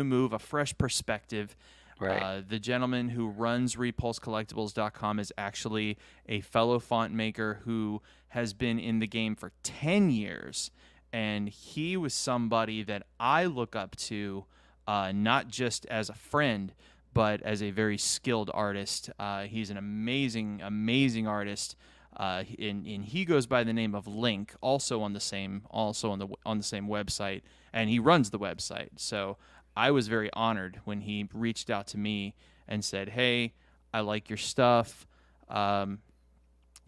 move, a fresh perspective. Right. The gentleman who runs repulsecollectibles.com is actually a fellow font maker who has been in the game for 10 years. And he was somebody that I look up to, not just as a friend, but as a very skilled artist. He's an amazing, amazing artist. And he goes by the name of Link, also on the same website, and he runs the website. So I was very honored when he reached out to me and said, "Hey, I like your stuff."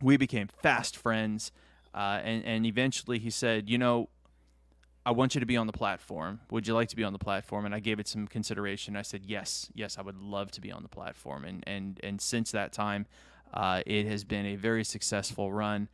We became fast friends, and eventually he said, I want you to be on the platform. Would you like to be on the platform? And I gave it some consideration. I said, yes, I would love to be on the platform. And since that time, it has been a very successful run.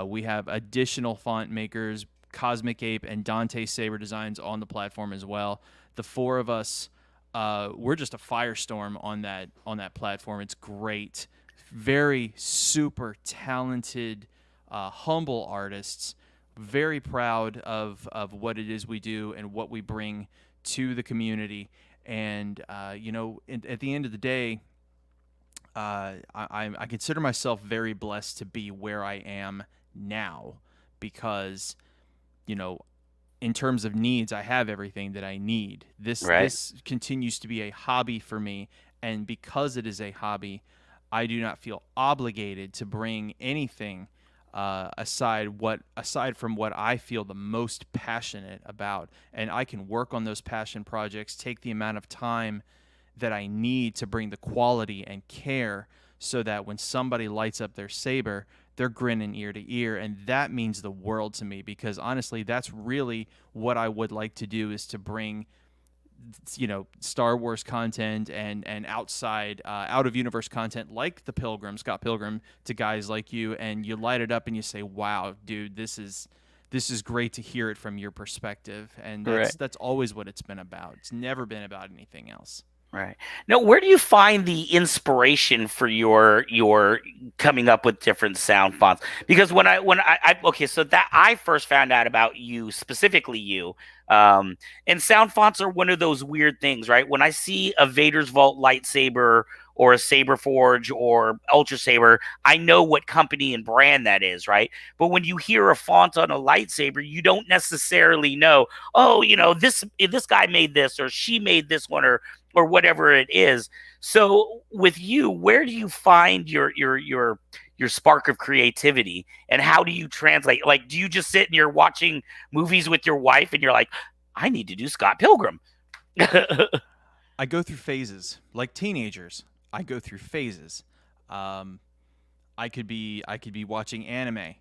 We have additional font makers, Cosmic Ape and Dante Saber Designs on the platform as well. The four of us, we're just a firestorm on that platform. It's great. Very super talented, humble artists. Very proud of what it is we do and what we bring to the community. And at the end of the day, I consider myself very blessed to be where I am now, because in terms of needs, I have everything that I need. This continues to be a hobby for me, and because it is a hobby, I do not feel obligated to bring anything aside from what I feel the most passionate about. And I can work on those passion projects, take the amount of time that I need to bring the quality and care, so that when somebody lights up their saber, they're grinning ear to ear. And that means the world to me, because honestly, that's really what I would like to do, is to bring Star Wars content and outside out of universe content like the Scott Pilgrim, to guys like you, and you light it up and you say, wow, dude, this is great to hear it from your perspective. And that's always what it's been about. It's never been about anything else. Right. Now, where do you find the inspiration for your coming up with different sound fonts? Because when I so that I first found out about you, specifically you, and sound fonts are one of those weird things, right? When I see a Vader's Vault lightsaber or a Saber Forge or Ultra Saber, I know what company and brand that is, right? But when you hear a font on a lightsaber, you don't necessarily know, oh, this guy made this, or she made this one, or whatever it is. So with you, where do you find your spark of creativity, and how do you translate? Like, do you just sit and you're watching movies with your wife and you're like, I need to do Scott Pilgrim? I go through phases, like teenagers. I go through phases. I could be watching anime,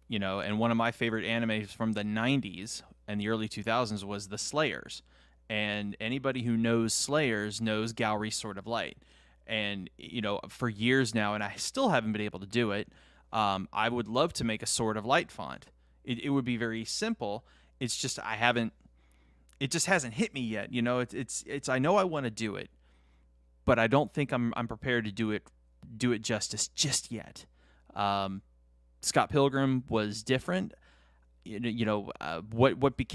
and one of my favorite animes from the 90s and the early 2000s was the Slayers. And anybody who knows Slayers knows Galry's Sword of Light. And, for years now, and I still haven't been able to do it, I would love to make a Sword of Light font. It would be very simple. It's just it just hasn't hit me yet. It's I know I want to do it, but I don't think I'm prepared to do it justice just yet. Scott Pilgrim was different. What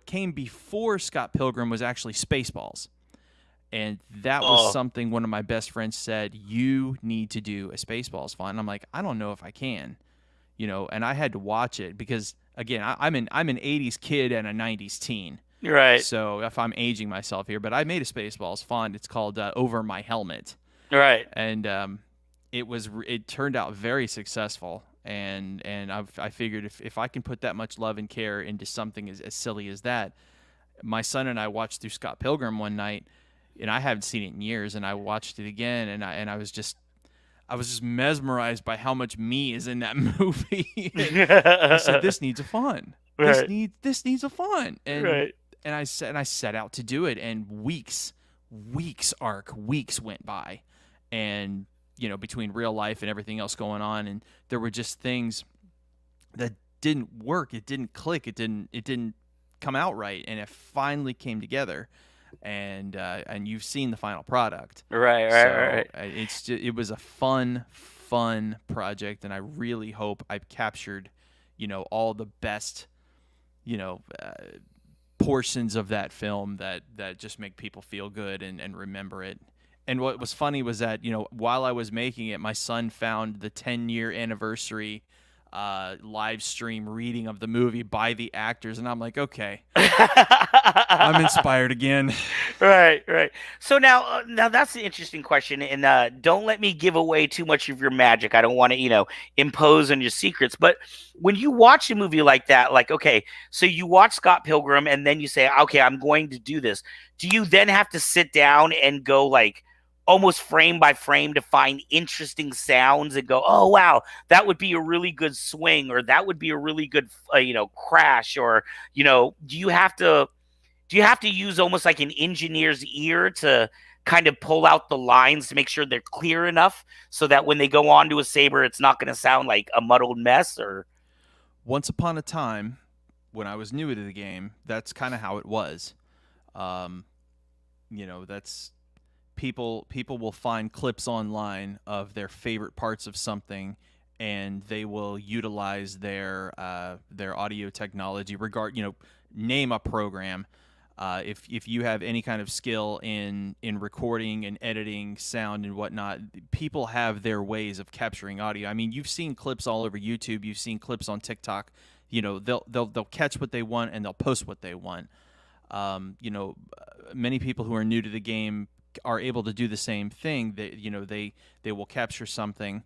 came before Scott Pilgrim was actually Spaceballs, and that was something one of my best friends said, you need to do a Spaceballs font. And I'm like, I don't know if I can, and I had to watch it, because again, I'm an 80s kid and a 90s teen. Right. So if I'm aging myself here, but I made a Spaceballs font. It's called Over My Helmet. Right. And it turned out very successful. And I figured if I can put that much love and care into something as silly as that. My son and I watched through Scott Pilgrim one night, and I haven't seen it in years, and I watched it again, and I was just mesmerized by how much me is in that movie. I said, this needs a font. Right. This needs a font. And Right. and I set out to do it, and weeks went by, and between real life and everything else going on, and there were just things that didn't work. It didn't click. It didn't come out right, and it finally came together. And you've seen the final product. Right. It was a fun project, and I really hope I've captured, all the best, portions of that film that just make people feel good and remember it. And what was funny was that, while I was making it, my son found the 10-year anniversary live stream reading of the movie by the actors, and I'm like, okay, I'm inspired again. Right. So now that's an interesting question, and don't let me give away too much of your magic. I don't want to, impose on your secrets. But when you watch a movie like that, like, okay, so you watch Scott Pilgrim, and then you say, okay, I'm going to do this. Do you then have to sit down and go like almost frame by frame to find interesting sounds and go, oh wow, that would be a really good swing, or that would be a really good, crash, or do you have to use almost like an engineer's ear to kind of pull out the lines to make sure they're clear enough so that when they go onto a saber, it's not going to sound like a muddled mess? Or Once upon a time, when I was new to the game, that's kind of how it was. That's people will find clips online of their favorite parts of something, and they will utilize their audio technology. Name a program. If you have any kind of skill in recording and editing sound and whatnot, people have their ways of capturing audio. I mean, you've seen clips all over YouTube. You've seen clips on TikTok. They'll catch what they want and they'll post what they want. Many people who are new to the game are able to do the same thing. They will capture something,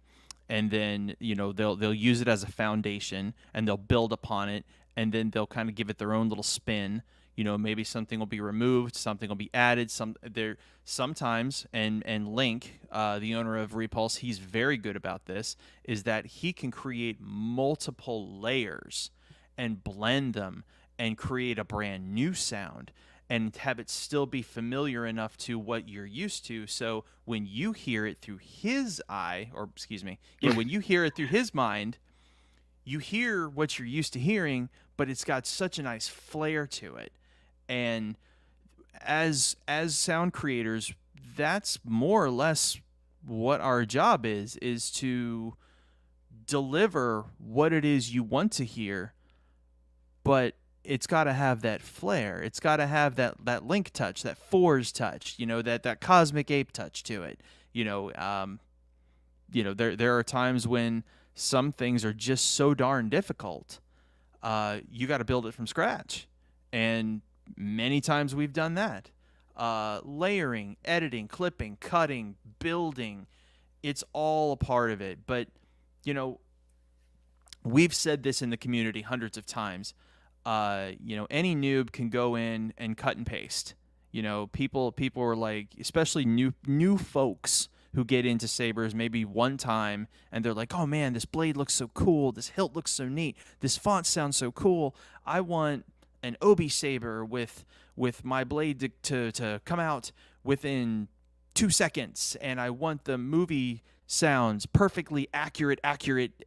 and then they'll use it as a foundation, and they'll build upon it, and then they'll kind of give it their own little spin. Maybe something will be removed, something will be added. Sometimes, and Link, the owner of Repulse, he's very good about this, is that he can create multiple layers and blend them and create a brand new sound and have it still be familiar enough to what you're used to. So when you hear it through his when you hear it through his mind, you hear what you're used to hearing, but it's got such a nice flair to it. And as sound creators, that's more or less what our job is to deliver what it is you want to hear, but it's got to have that flair. It's got to have that Link touch, that Fourzze touch, that Cosmic Ape touch to it. There are times when some things are just so darn difficult. You got to build it from scratch. And many times we've done that. Layering, editing, clipping, cutting, building, it's all a part of it. But, we've said this in the community hundreds of times. Any noob can go in and cut and paste. People are like, especially new folks who get into sabers maybe one time, and they're like, oh man, this blade looks so cool, this hilt looks so neat, this font sounds so cool. I want an Obi saber with my blade to come out within 2 seconds, and I want the movie sounds perfectly accurate,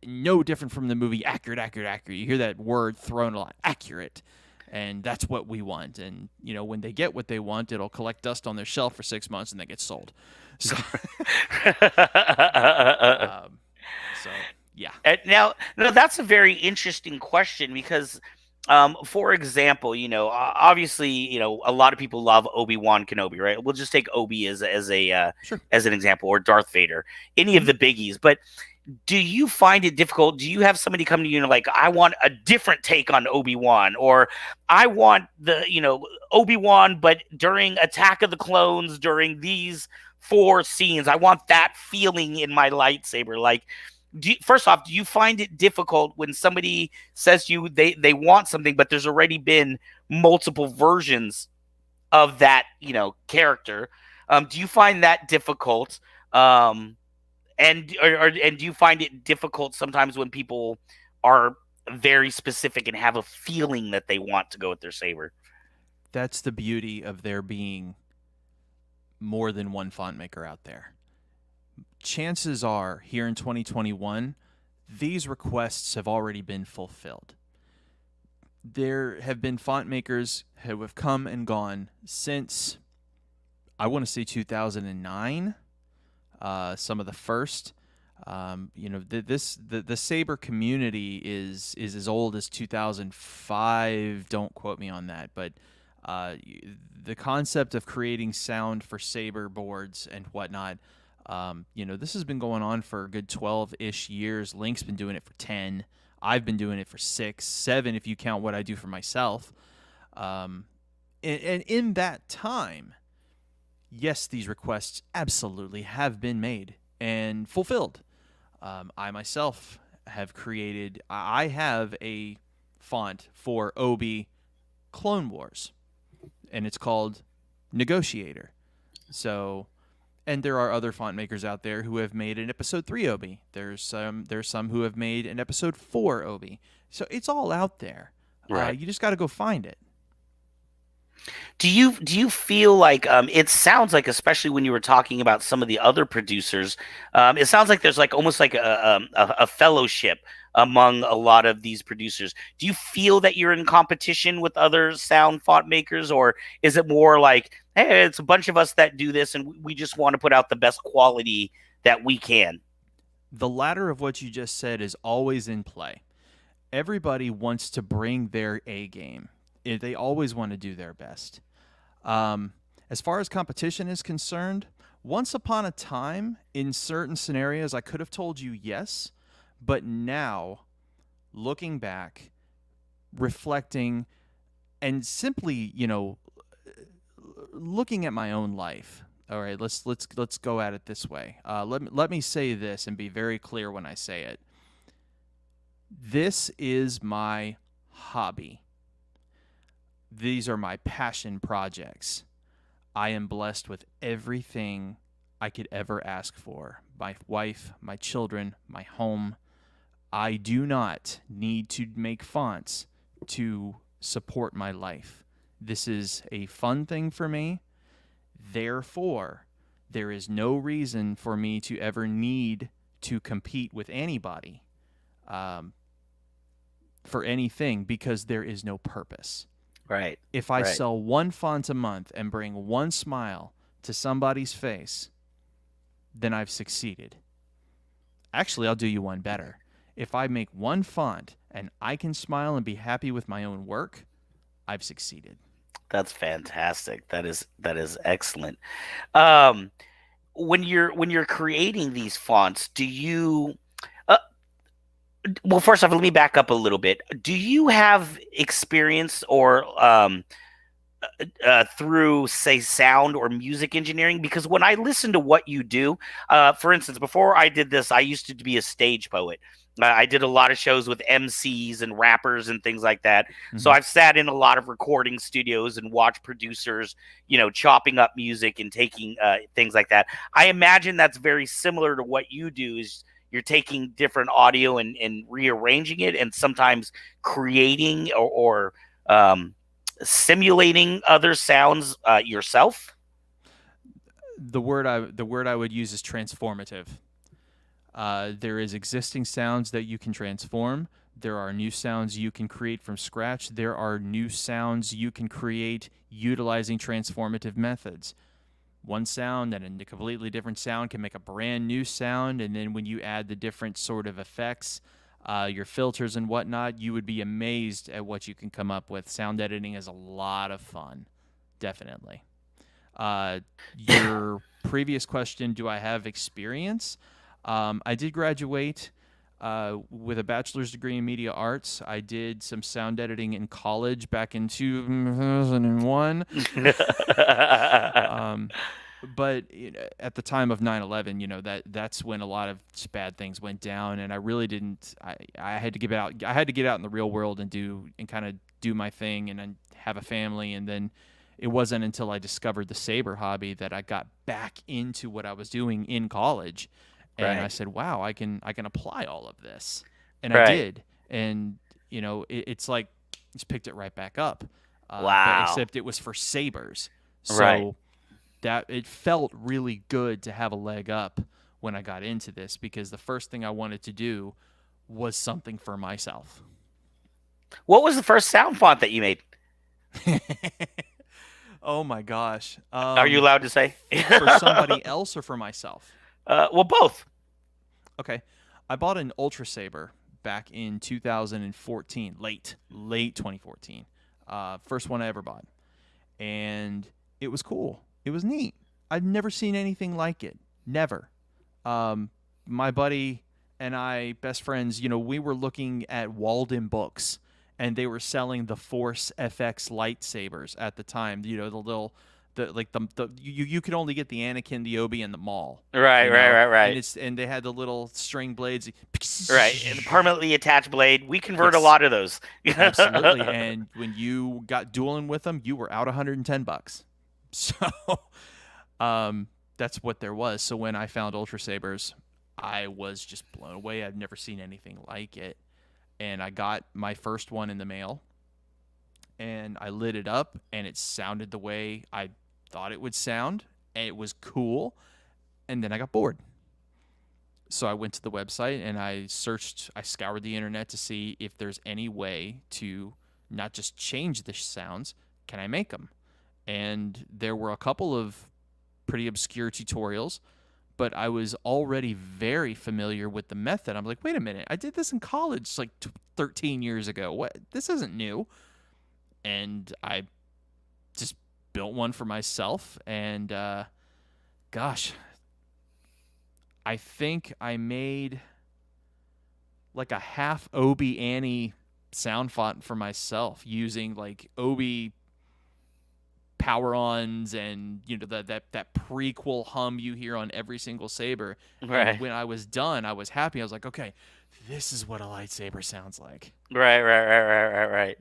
no different from the movie, accurate. You hear that word thrown a lot, accurate, and that's what we want. And when they get what they want, it'll collect dust on their shelf for 6 months and then get sold. So, yeah. Now, that's a very interesting question because, for example, obviously, a lot of people love Obi-Wan Kenobi, right? We'll just take Obi as Sure. as an example, or Darth Vader, any of the biggies. But do you find it difficult? Do you have somebody come to you and like, I want a different take on Obi-Wan, or I want the, Obi-Wan, but during Attack of the Clones, during these 4 scenes, I want that feeling in my lightsaber? Like, first off, do you find it difficult when somebody says to you they want something, but there's already been multiple versions of that, character? Do you find that difficult? And do you find it difficult sometimes when people are very specific and have a feeling that they want to go with their saber? That's the beauty of there being more than one font maker out there. Chances are, here in 2021, these requests have already been fulfilled. There have been font makers who have come and gone since, I want to say 2009. Some of the first. The Saber community is as old as 2005. Don't quote me on that, but the concept of creating sound for Saber boards and whatnot, this has been going on for a good 12-ish years. Link's been doing it for 10. I've been doing it for 6, 7 if you count what I do for myself. And in that time, yes, these requests absolutely have been made and fulfilled. I myself have created, I have a font for Obi Clone Wars, and it's called Negotiator. So, and there are other font makers out there who have made an episode 3 Obi. There's some who have made an episode 4 Obi. So it's all out there. Right. You just got to go find it. Do you feel like it sounds like, especially when you were talking about some of the other producers, it sounds like there's like almost like a fellowship among a lot of these producers. Do you feel that you're in competition with other sound font makers, or is it more like, hey, it's a bunch of us that do this and we just want to put out the best quality that we can? The latter of what you just said is always in play. Everybody wants to bring their A game. They always want to do their best. As far as competition is concerned, once upon a time, in certain scenarios, I could have told you yes, but now, looking back, reflecting, and simply, looking at my own life. All right, let's go at it this way. Let me say this and be very clear when I say it. This is my hobby. These are my passion projects. I am blessed with everything I could ever ask for. My wife, my children, my home. I do not need to make fonts to support my life. This is a fun thing for me. Therefore, there is no reason for me to ever need to compete with anybody for anything, because there is no purpose. Right. If I sell one font a month and bring one smile to somebody's face, then I've succeeded. Actually, I'll do you one better. If I make one font and I can smile and be happy with my own work, I've succeeded. That's fantastic. That is excellent. When you're creating these fonts, do you well, first off, let me back up a little bit. Do you have experience or through, say, sound or music engineering? Because when I listen to what you do, for instance, before I did this, I used to be a stage poet. I did a lot of shows with MCs and rappers and things like that. Mm-hmm. So I've sat in a lot of recording studios and watched producers, chopping up music and taking things like that. I imagine that's very similar to what you do. Is you're taking different audio and rearranging it, and sometimes creating or simulating other sounds yourself. The word I would use is transformative. There is existing sounds that you can transform. There are new sounds you can create from scratch. There are new sounds you can create utilizing transformative methods. One sound and a completely different sound can make a brand new sound, and then when you add the different sort of effects, your filters and whatnot, you would be amazed at what you can come up with. Sound editing is a lot of fun, definitely. Your previous question, do I have experience? I did graduate with a bachelor's degree in media arts. I did some sound editing in college back in 2001. But at the time of 9/11, that's when a lot of bad things went down, and I really didn't. I had to get out. I had to get out in the real world and kind of do my thing and then have a family. And then it wasn't until I discovered the Saber hobby that I got back into what I was doing in college. And I said, wow, I can apply all of this. And I did. And, it's like, just picked it right back up. Wow. Except it was for sabers. So that it felt really good to have a leg up when I got into this, because the first thing I wanted to do was something for myself. What was the first sound font that you made? Oh, my gosh. Are you allowed to say? For somebody else or for myself? Well, both. Okay. I bought an Ultra Saber back in 2014, late 2014. First one I ever bought. And it was cool. It was neat. I'd never seen anything like it. Never. My buddy and I, best friends, we were looking at Walden Books, and they were selling the Force FX lightsabers at the time. The little, you could only get the Anakin, the Obi, and the Maul. Right. And they had the little string blades. Right, and the permanently attached blade. We convert a Yes. lot of those. Absolutely. And when you got dueling with them, you were out $110. So, that's what there was. So when I found Ultra Sabers, I was just blown away. I've never seen anything like it. And I got my first one in the mail, and I lit it up, and it sounded the way I thought it would sound, and it was cool. And then I got bored. So I went to the website and I scoured the internet to see if there's any way to not just change the sounds, can I make them? And there were a couple of pretty obscure tutorials, but I was already very familiar with the method. I'm like, wait a minute, I did this in college like 13 years ago. What? This isn't new. And I just built one for myself, and gosh, I think I made like a half Obi Annie sound font for myself using like Obi power-ons and that prequel hum you hear on every single saber. Right. And when I was done, I was happy. I was like, okay, this is what a lightsaber sounds like. Right.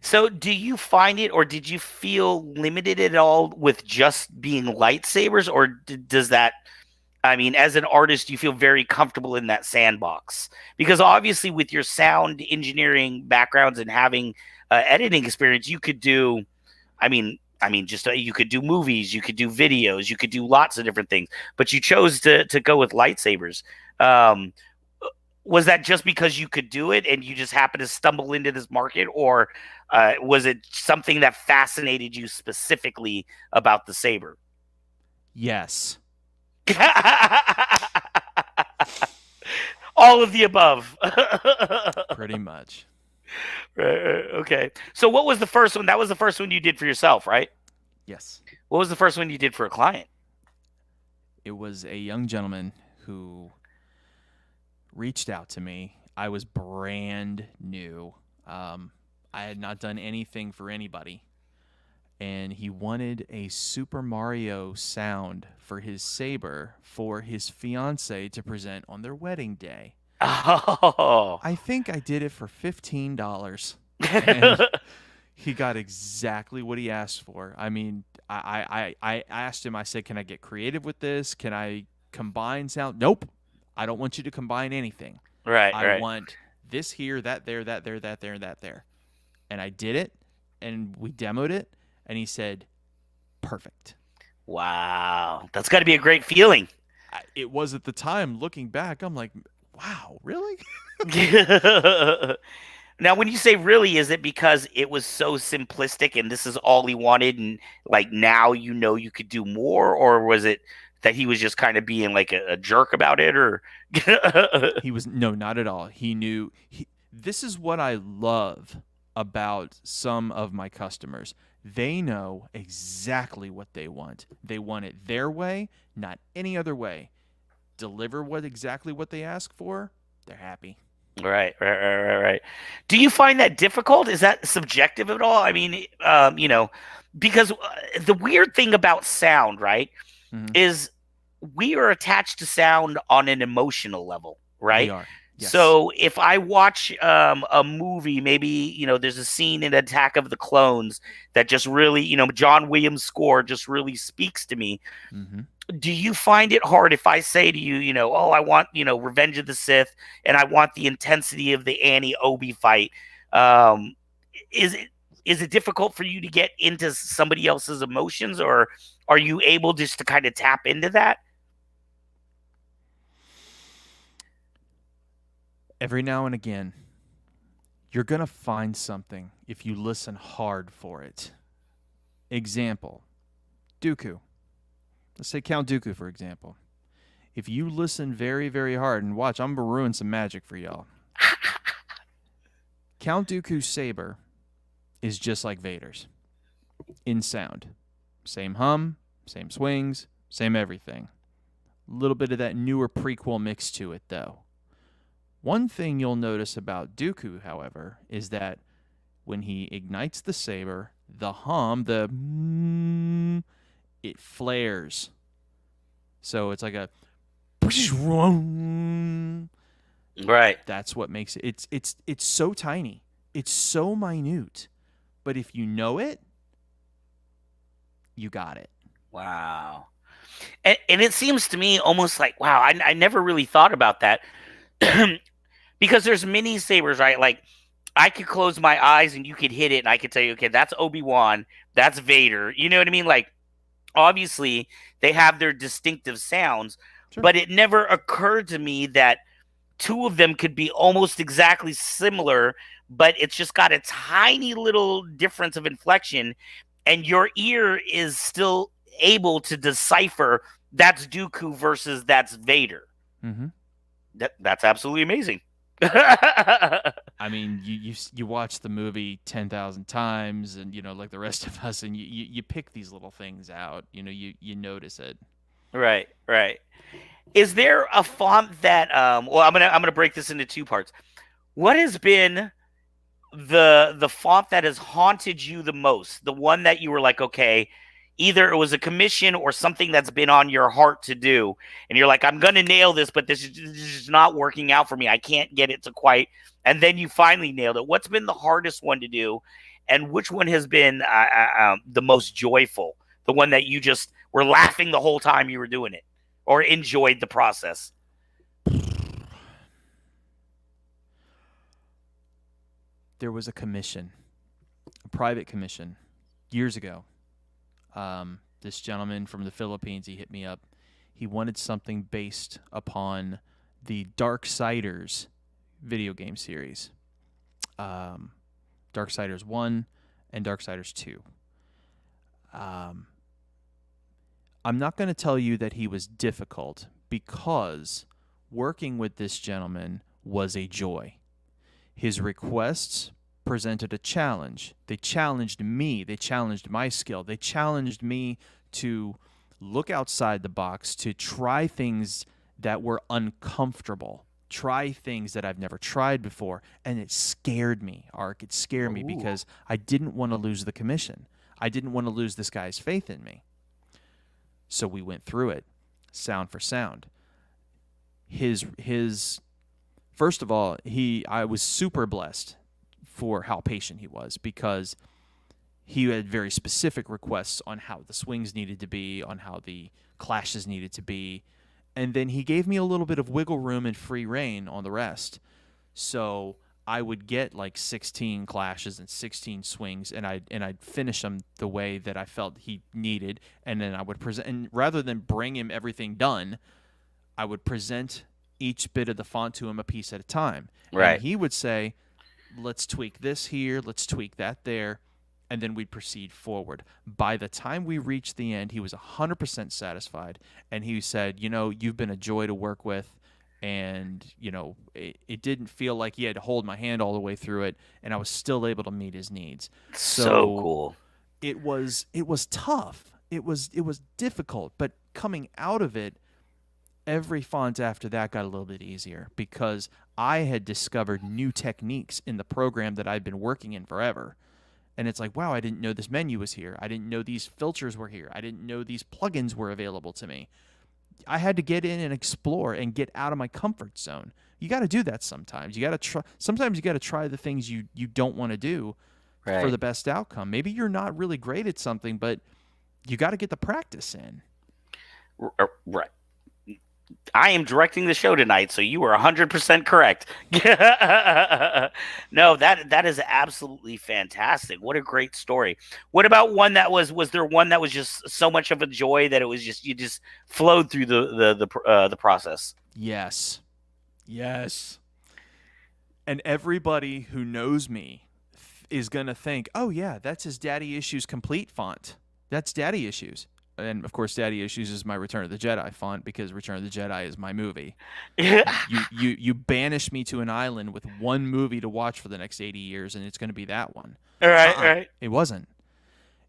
So do you find it, or did you feel limited at all with just being lightsabers, or does that, I mean, as an artist, you feel very comfortable in that sandbox? Because obviously with your sound engineering backgrounds and having editing experience, you could do, you could do movies, you could do videos, you could do lots of different things, but you chose to go with lightsabers. Was that just because you could do it and you just happened to stumble into this market, or was it something that fascinated you specifically about the saber? Yes. All of the above. Pretty much. Okay. So what was the first one? That was the first one you did for yourself, right? Yes. What was the first one you did for a client? It was a young gentleman who reached out to me. I was brand new. I had not done anything for anybody. And he wanted a Super Mario sound for his saber for his fiancée to present on their wedding day. Oh. I think I did it for $15. And he got exactly what he asked for. I mean, I asked him, I said, can I get creative with this? Can I combine sound? Nope. I don't want you to combine anything. Right. I want this here, that there, that there, that there, and that there. And I did it, and we demoed it. And he said, perfect. Wow. That's got to be a great feeling. It was at the time. Looking back, I'm like, wow, really? Now, when you say really, is it because it was so simplistic and this is all he wanted, and like now you could do more, or was it that he was just kind of being like a jerk about it, or? He was, no, not at all. He knew. This is what I love about some of my customers. They know exactly what they want. They want it their way, not any other way. Deliver exactly what they ask for, they're happy. Right. Do you find that difficult? Is that subjective at all? I mean, because the weird thing about sound, right, is we are attached to sound on an emotional level, right? We are. Yes. So if I watch a movie, maybe, there's a scene in Attack of the Clones that just really, John Williams' score just really speaks to me. Mm-hmm. Do you find it hard if I say to you, oh, I want, Revenge of the Sith, and I want the intensity of the Annie Obi fight? Is it difficult for you to get into somebody else's emotions, or are you able just to kind of tap into that? Every now and again, you're going to find something if you listen hard for it. Example, Dooku. Let's say Count Dooku, for example. If you listen very, very hard, and watch, I'm going to ruin some magic for y'all. Count Dooku's saber is just like Vader's in sound. Same hum, same swings, same everything. A little bit of that newer prequel mix to it, though. One thing you'll notice about Dooku, however, is that when he ignites the saber, the hum, it flares. So it's like a Right. that's what makes it. It's so tiny. It's so minute. But if you know it, you got it. Wow. And it seems to me almost like, wow, I never really thought about that. Because there's mini sabers, right? Like, I could close my eyes and you could hit it and I could tell you, okay, that's Obi-Wan, that's Vader. You know what I mean? Like, obviously, they have their distinctive sounds, Sure. but it never occurred to me that two of them could be almost exactly similar, but it's just got a tiny little difference of inflection, and your ear is still able to decipher that's Dooku versus that's Vader. Mm-hmm. That's absolutely amazing. I mean, you watch the movie 10,000 times, and like the rest of us, and you pick these little things out. You notice it. Right. Is there a font that well, I'm gonna break this into two parts. What has been the font that has haunted you the most? The one that you were like, okay, either it was a commission or something that's been on your heart to do, and you're like, I'm gonna nail this, but this is not working out for me. I can't get it to quite, and then you finally nailed it. What's been the hardest one to do, and which one has been the most joyful? The one that you just were laughing the whole time you were doing it, or enjoyed the process? There was a commission, a private commission, years ago. This gentleman from the Philippines, he hit me up. He wanted something based upon the Darksiders video game series. Darksiders 1 and Darksiders 2. I'm not going to tell you that he was difficult, because working with this gentleman was a joy. His requests presented a challenge. They challenged me. They challenged my skill. They challenged me to look outside the box, to try things that were uncomfortable, try things that I've never tried before. And it scared me, Ark. It scared me because I didn't want to lose the commission. I didn't want to lose this guy's faith in me. So we went through it, sound for sound. His first of all, I was super blessed for how patient he was, because he had very specific requests on how the swings needed to be, on how the clashes needed to be, and then he gave me a little bit of wiggle room and free reign on the rest. So I would get like 16 clashes and 16 swings, and I'd finish them the way that I felt he needed, and then I would present. And rather than bring him everything done, I would present each bit of the font to him a piece at a time. Right. And he would say, let's tweak this here, let's tweak that there, and then we'd proceed forward. By the time we reached the end, he was 100% satisfied, and he said, you've been a joy to work with, and, it didn't feel like he had to hold my hand all the way through it, and I was still able to meet his needs. So cool. It was tough. It was difficult, but coming out of it, every font after that got a little bit easier, because I had discovered new techniques in the program that I'd been working in forever. And it's like, wow, I didn't know this menu was here. I didn't know these filters were here. I didn't know these plugins were available to me. I had to get in and explore and get out of my comfort zone. You got to do that sometimes. You got to try. Sometimes you got to try the things you don't want to do for the best outcome. Maybe you're not really great at something, but you got to get the practice in. Right. I am directing the show tonight, so you are 100% correct. No, that is absolutely fantastic. What a great story. What about one that was there one that was just so much of a joy that it was just, you just flowed through the process? Yes. And everybody who knows me is going to think, oh yeah, that's his Daddy Issues Complete font. That's Daddy Issues. And, of course, Daddy Issues is my Return of the Jedi font, because Return of the Jedi is my movie. You banish me to an island with one movie to watch for the next 80 years, and it's going to be that one. Right. It wasn't.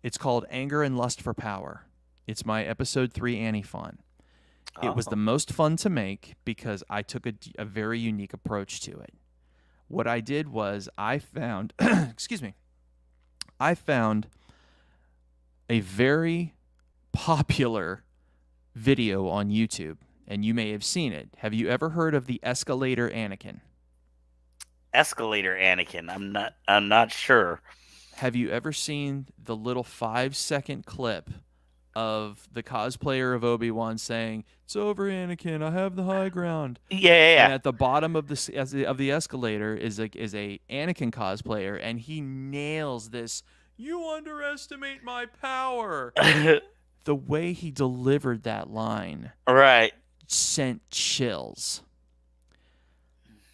It's called Anger and Lust for Power. It's my Episode 3 Annie font. It was the most fun to make because I took a very unique approach to it. What I did was I found, excuse me, I found a very popular video on YouTube, and you may have seen it. Have you ever heard of the escalator Anakin? Escalator Anakin. I'm not sure. Have you ever seen the little 5-second clip of the cosplayer of Obi-Wan saying, "It's over, Anakin. I have the high ground." Yeah. And at the bottom of the escalator is a Anakin cosplayer, and he nails this. "You underestimate my power." The way he delivered that line, Right. sent chills.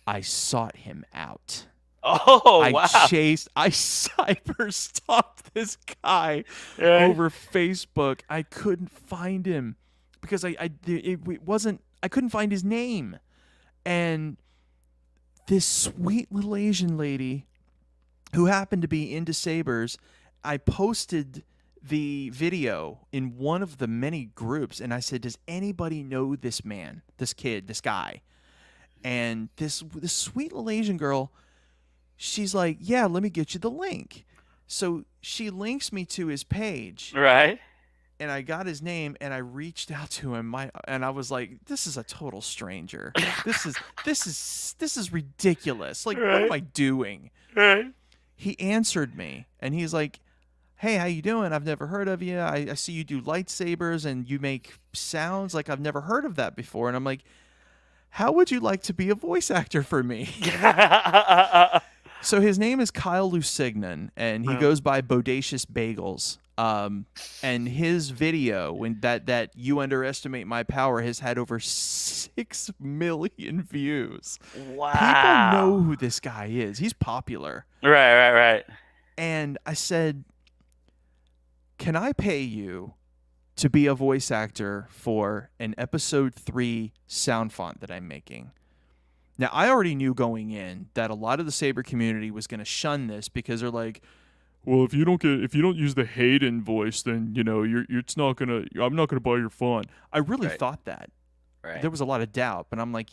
I sought him out. Oh, I wow. I cyber stalked this guy over Facebook. I couldn't find him because I couldn't find his name. And this sweet little Asian lady who happened to be into sabers, I posted the video in one of the many groups, and I said, "Does anybody know this man, this kid, this guy?" And this sweet little Asian girl, she's like, "Yeah, let me get you the link." So she links me to his page. Right. And I got his name, and I reached out to him. And I was like, "This is a total stranger. This is ridiculous. Like, what am I doing?" Right. He answered me, and he's like, "Hey, how you doing? I've never heard of you. I see you do lightsabers, and you make sounds like I've never heard of that before." And I'm like, "How would you like to be a voice actor for me?" So his name is Kyle Lusignan, and he goes by Bodacious Bagels. And his video, when that "You Underestimate My Power," has had over 6 million views. Wow. People know who this guy is. He's popular. Right. And I said, "Can I pay you to be a voice actor for an episode 3 sound font that I'm making?" Now, I already knew going in that a lot of the Saber community was going to shun this because they're like, "Well, if you don't use the Hayden voice, then I'm not gonna buy your font." I really thought that. Right. There was a lot of doubt, but I'm like,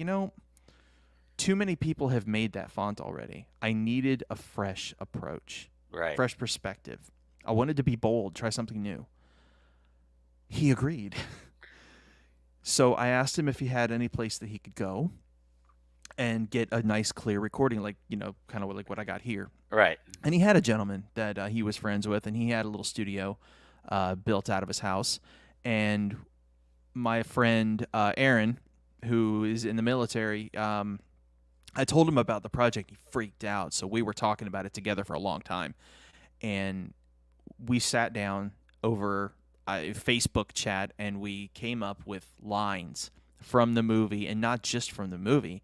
too many people have made that font already. I needed a fresh approach, fresh perspective. I wanted to be bold, try something new. He agreed. So I asked him if he had any place that he could go and get a nice, clear recording, like, kind of like what I got here. Right. And he had a gentleman that he was friends with, and he had a little studio built out of his house. And my friend Aaron, who is in the military, I told him about the project. He freaked out. So we were talking about it together for a long time. And we sat down over a Facebook chat, and we came up with lines from the movie, and not just from the movie,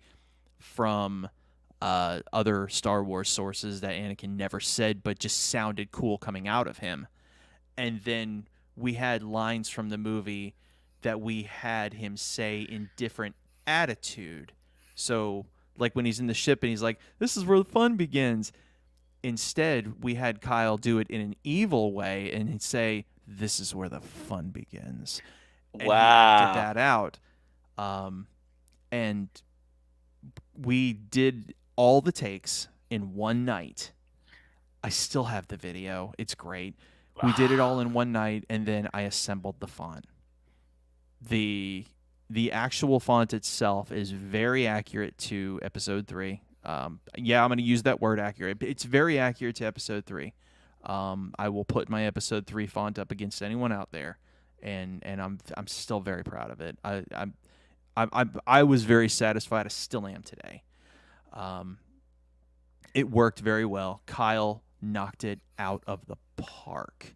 from other Star Wars sources that Anakin never said but just sounded cool coming out of him. And then we had lines from the movie that we had him say in different attitude. So, like when he's in the ship and he's like, "This is where the fun begins." Instead, we had Kyle do it in an evil way and he'd say, "This is where the fun begins." And Wow. he acted that out. And we did all the takes in one night. I still have the video. It's great. We did it all in one night, and then I assembled the font. The actual font itself is very accurate to episode 3. I'm going to use that word accurate. It's very accurate to episode 3. I will put my episode 3 font up against anyone out there, and I'm still very proud of it. I was very satisfied. I still am today. It worked very well. Kyle knocked it out of the park.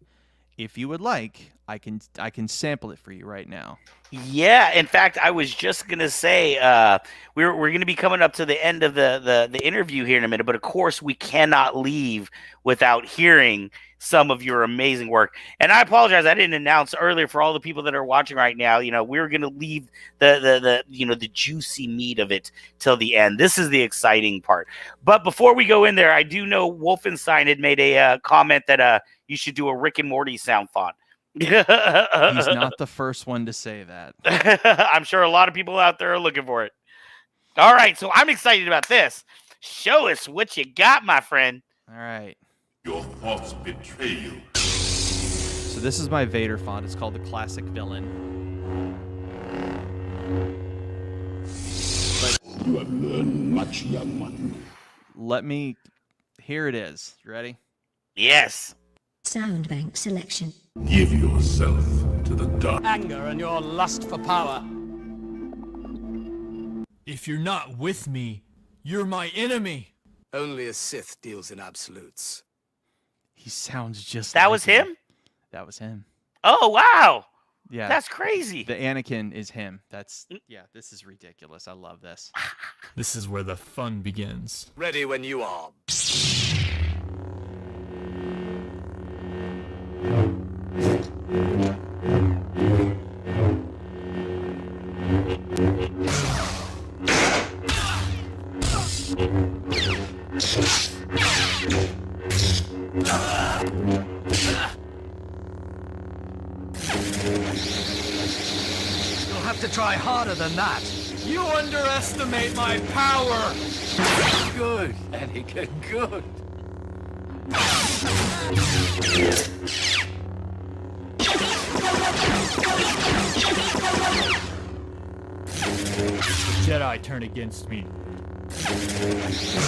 If you would like, I can sample it for you right now. Yeah, in fact, I was just gonna say we're gonna be coming up to the end of the interview here in a minute, but of course we cannot leave without hearing some of your amazing work. And I apologize, I didn't announce earlier for all the people that are watching right now. We're gonna leave the juicy meat of it till the end. This is the exciting part. But before we go in there, I do know Wolfenstein had made a comment that you should do a Rick and Morty sound font. He's not the first one to say that. I'm sure a lot of people out there are looking for it. All right, so I'm excited about this. Show us what you got, my friend. All right. Your thoughts betray you. So this is my Vader font. It's called the Classic Villain. You have learned much, young one. Here it is. You ready? Yes. Sound bank selection. Give yourself to the dark. Anger and your lust for power. If you're not with me, you're my enemy. Only a Sith deals in absolutes. He sounds just That like was him? That was him. Oh, wow. Yeah. That's crazy. The Anakin is him. This is ridiculous. I love this. This is where the fun begins. Ready when you are. You'll have to try harder than that. You underestimate my power. Good, Anakin, good. Jedi turn against me.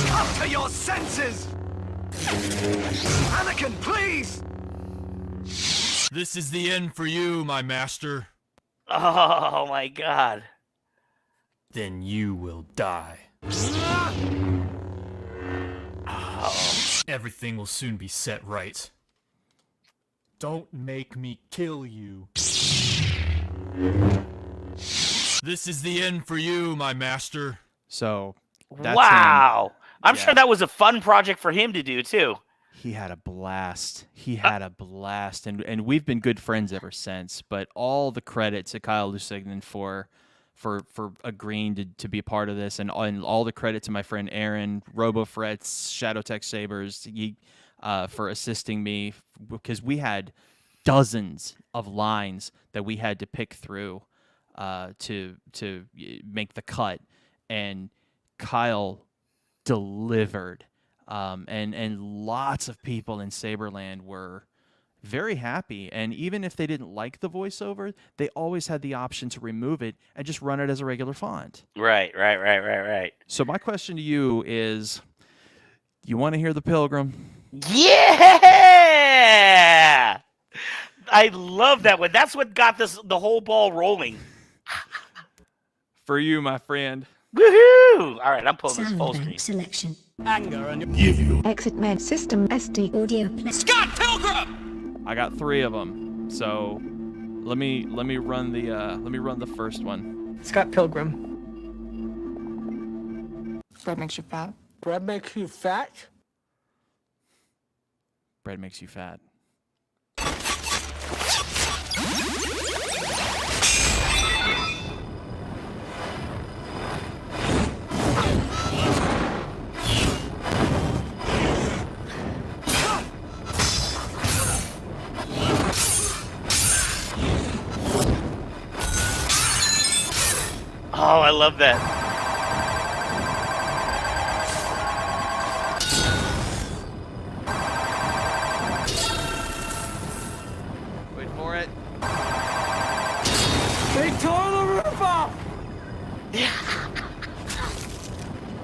Come to your senses! Anakin, please! This is the end for you, my master. Oh, my God. Then you will die. Everything will soon be set right. Don't make me kill you. This is the end for you, my master. So that's Wow. him. I'm Yeah. sure that was a fun project for him to do, too. He had a blast. And we've been good friends ever since. But all the credit to Kyle Lusignan for agreeing to be a part of this, and all the credit to my friend Aaron, RoboFrets, Shadowtech Sabers, for assisting me, because we had dozens of lines that we had to pick through to make the cut, and Kyle delivered. And lots of people in Saberland were very happy, and even if they didn't like the voiceover, they always had the option to remove it and just run it as a regular font. Right. So my question to you is, you want to hear the Pilgrim? Yeah! I love that one. That's what got the whole ball rolling. For you, my friend. Woohoo! All right, I'm pulling this Sound full screen. bank selection. Anger and Give you. Exit med system SD audio play. Scott Pilgrim! I got 3 of them. So let me run the first one. Scott Pilgrim. Bread makes you fat. Bread makes you fat? Bread makes you fat. Oh, I love that. Wait for it. They tore the roof off!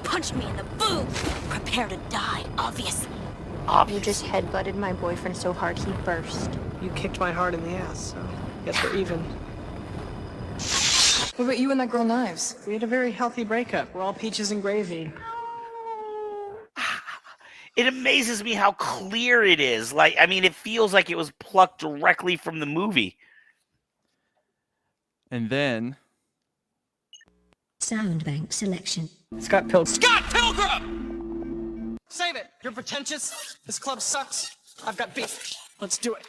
Punch me in the boob. Prepare to die, obviously. You just headbutted my boyfriend so hard he burst. You kicked my heart in the ass, so guess we're even. What about you and that girl Knives? We had a very healthy breakup. We're all peaches and gravy. It amazes me how clear it is. Like, I mean, it feels like it was plucked directly from the movie. And then Sound bank selection. Scott Pilgrim. Scott Pilgrim! Save it! You're pretentious. This club sucks. I've got beef. Let's do it.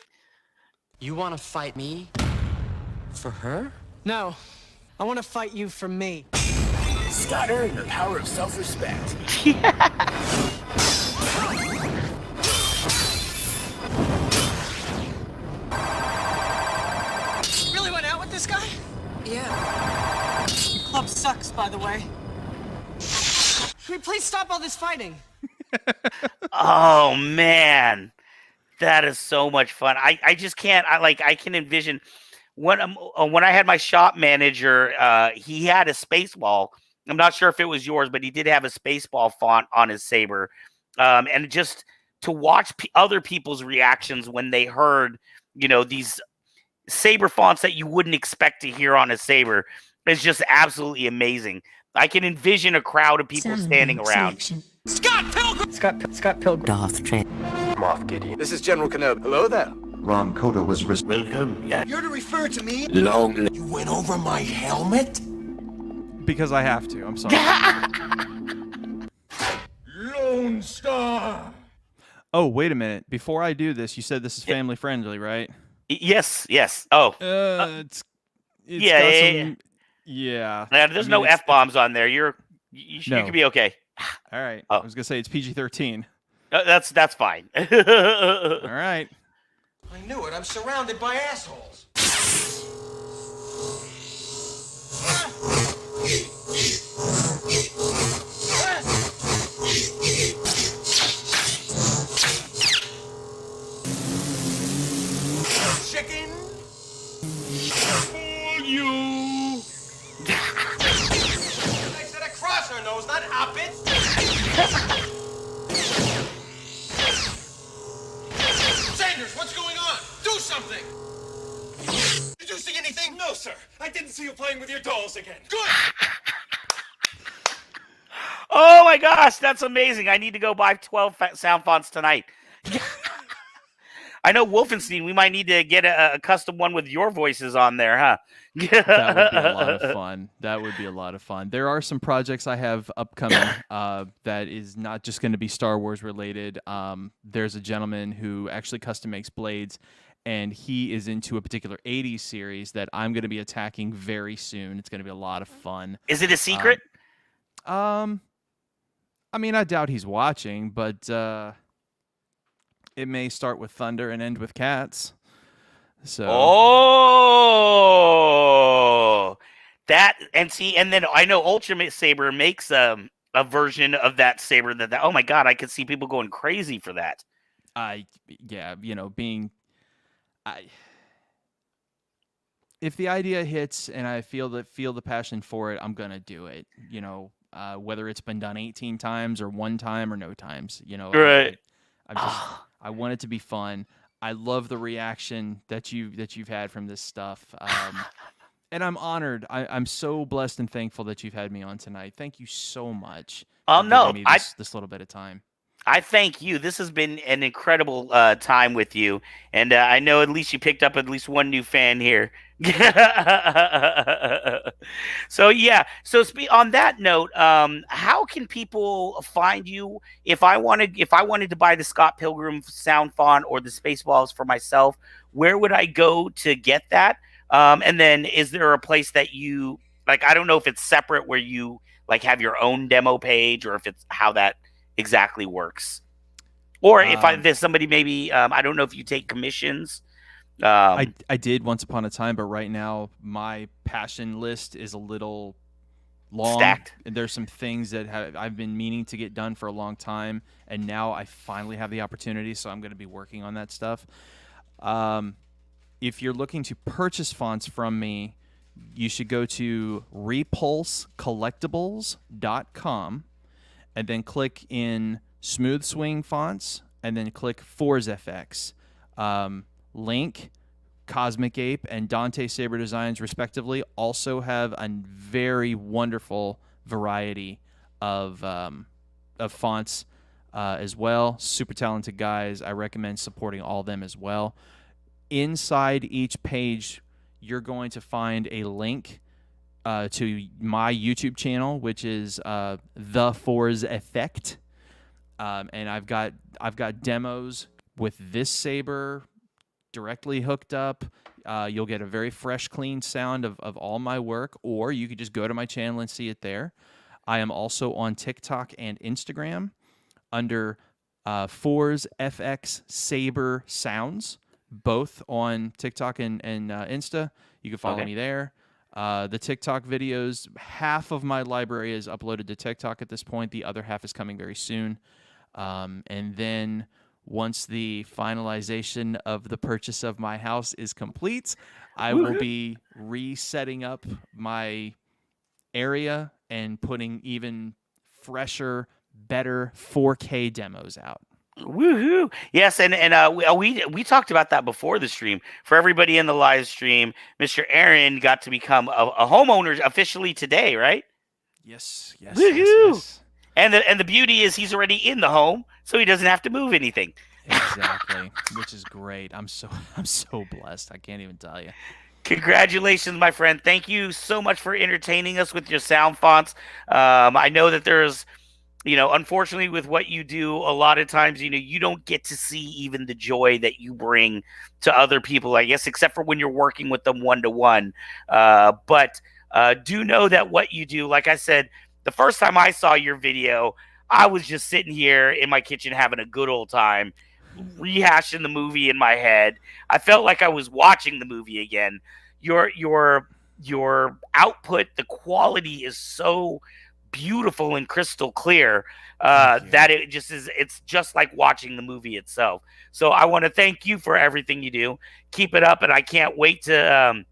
You want to fight me? For her? No. I want to fight you for me. Scott earned the power of self-respect. club sucks, by the way. Should we please stop all this fighting? Oh man, that is so much fun. I just can't. I can envision when I had my shop manager. He had a space ball. I'm not sure if it was yours, but he did have a Spaceball font on his saber, and just to watch other people's reactions when they heard, these saber fonts that you wouldn't expect to hear on a saber is just absolutely amazing. I can envision a crowd of people standing around. Scott Pilgrim! Scott Pilgrim. Darth Train. Moff Gideon. This is General Kenobi. Hello there. Ron Coda was Welcome. Yeah. You're to refer to me? Long. You went over my helmet? Because I have to. I'm sorry. Lone Star! Oh, wait a minute. Before I do this, you said this is family friendly, right? Yes. Oh. It's Yeah. There's no F-bombs on there. You can be okay. All right. Oh. I was gonna say it's PG-13. That's fine. All right. I knew it. I'm surrounded by assholes. Chicken. For you. I said across her nose, not up it. Sanders, what's going on? Do something! Did you see anything? No, sir. I didn't see you playing with your dolls again. Good! Oh my gosh, that's amazing. I need to go buy 12 sound fonts tonight. I know Wolfenstein, we might need to get a custom one with your voices on there, huh? That would be a lot of fun. That would be a lot of fun. There are some projects I have upcoming that is not just going to be Star Wars related. There's a gentleman who actually custom makes blades, and he is into a particular 80s series that I'm going to be attacking very soon. It's going to be a lot of fun. Is it a secret? I mean, I doubt he's watching, but it may start with thunder and end with cats. So. Oh, and then I know Ultimate Saber makes a version of that saber that oh my god, I could see people going crazy for that. If the idea hits and I feel the passion for it, I'm gonna do it. Whether it's been done 18 times or one time or no times, Right. I want it to be fun. I love the reaction that you've had from this stuff, and I'm honored. I'm so blessed and thankful that you've had me on tonight. Thank you so much. Oh no, me this little bit of time. I thank you. This has been an incredible time with you, and I know at least you picked up at least one new fan here. So yeah. So on that note, how can people find you if I wanted to buy the Scott Pilgrim sound font or the Spaceballs for myself? Where would I go to get that? And then is there a place that you like? I don't know if it's separate where you like have your own demo page or if it's how that exactly works, or if there's somebody maybe I don't know if you take commissions. I did once upon a time, but right now my passion list is a little long. Stacked. And there's some things that I've been meaning to get done for a long time, and now I finally have the opportunity, so I'm going to be working on that stuff. If you're looking to purchase fonts from me, you should go to repulsecollectibles.com and then click in Smooth Swing Fonts, and then click Fourzze FX. Link, Cosmic Ape, and Dante Saber Designs, respectively, also have a very wonderful variety of fonts as well. Super talented guys. I recommend supporting all of them as well. Inside each page, you're going to find a link to my YouTube channel, which is The Fourzze Effect, and I've got demos with this saber directly hooked up. You'll get a very fresh, clean sound of all my work, or you could just go to my channel and see it there. I am also on TikTok and Instagram under Fourzze FX Saber Sounds, both on TikTok and Insta. You can follow me there. The TikTok videos, half of my library is uploaded to TikTok at this point. The other half is coming very soon. And then once the finalization of the purchase of my house is complete, I will be resetting up my area and putting even fresher, better 4K demos out. Woohoo! Yes, and we talked about that before the stream. For everybody in the live stream, Mr. Aaron got to become a homeowner officially today, right? Yes. Woohoo! And the beauty is he's already in the home, so he doesn't have to move anything. Exactly, which is great. I'm so blessed. I can't even tell you. Congratulations, my friend. Thank you so much for entertaining us with your sound fonts. I know that there's, unfortunately with what you do, a lot of times, you don't get to see even the joy that you bring to other people, I guess, except for when you're working with them one-to-one. But do know that what you do, like I said, the first time I saw your video, I was just sitting here in my kitchen having a good old time, rehashing the movie in my head. I felt like I was watching the movie again. Your output, the quality is so beautiful and crystal clear that it's just like watching the movie itself. So I want to thank you for everything you do. Keep it up, and I can't wait to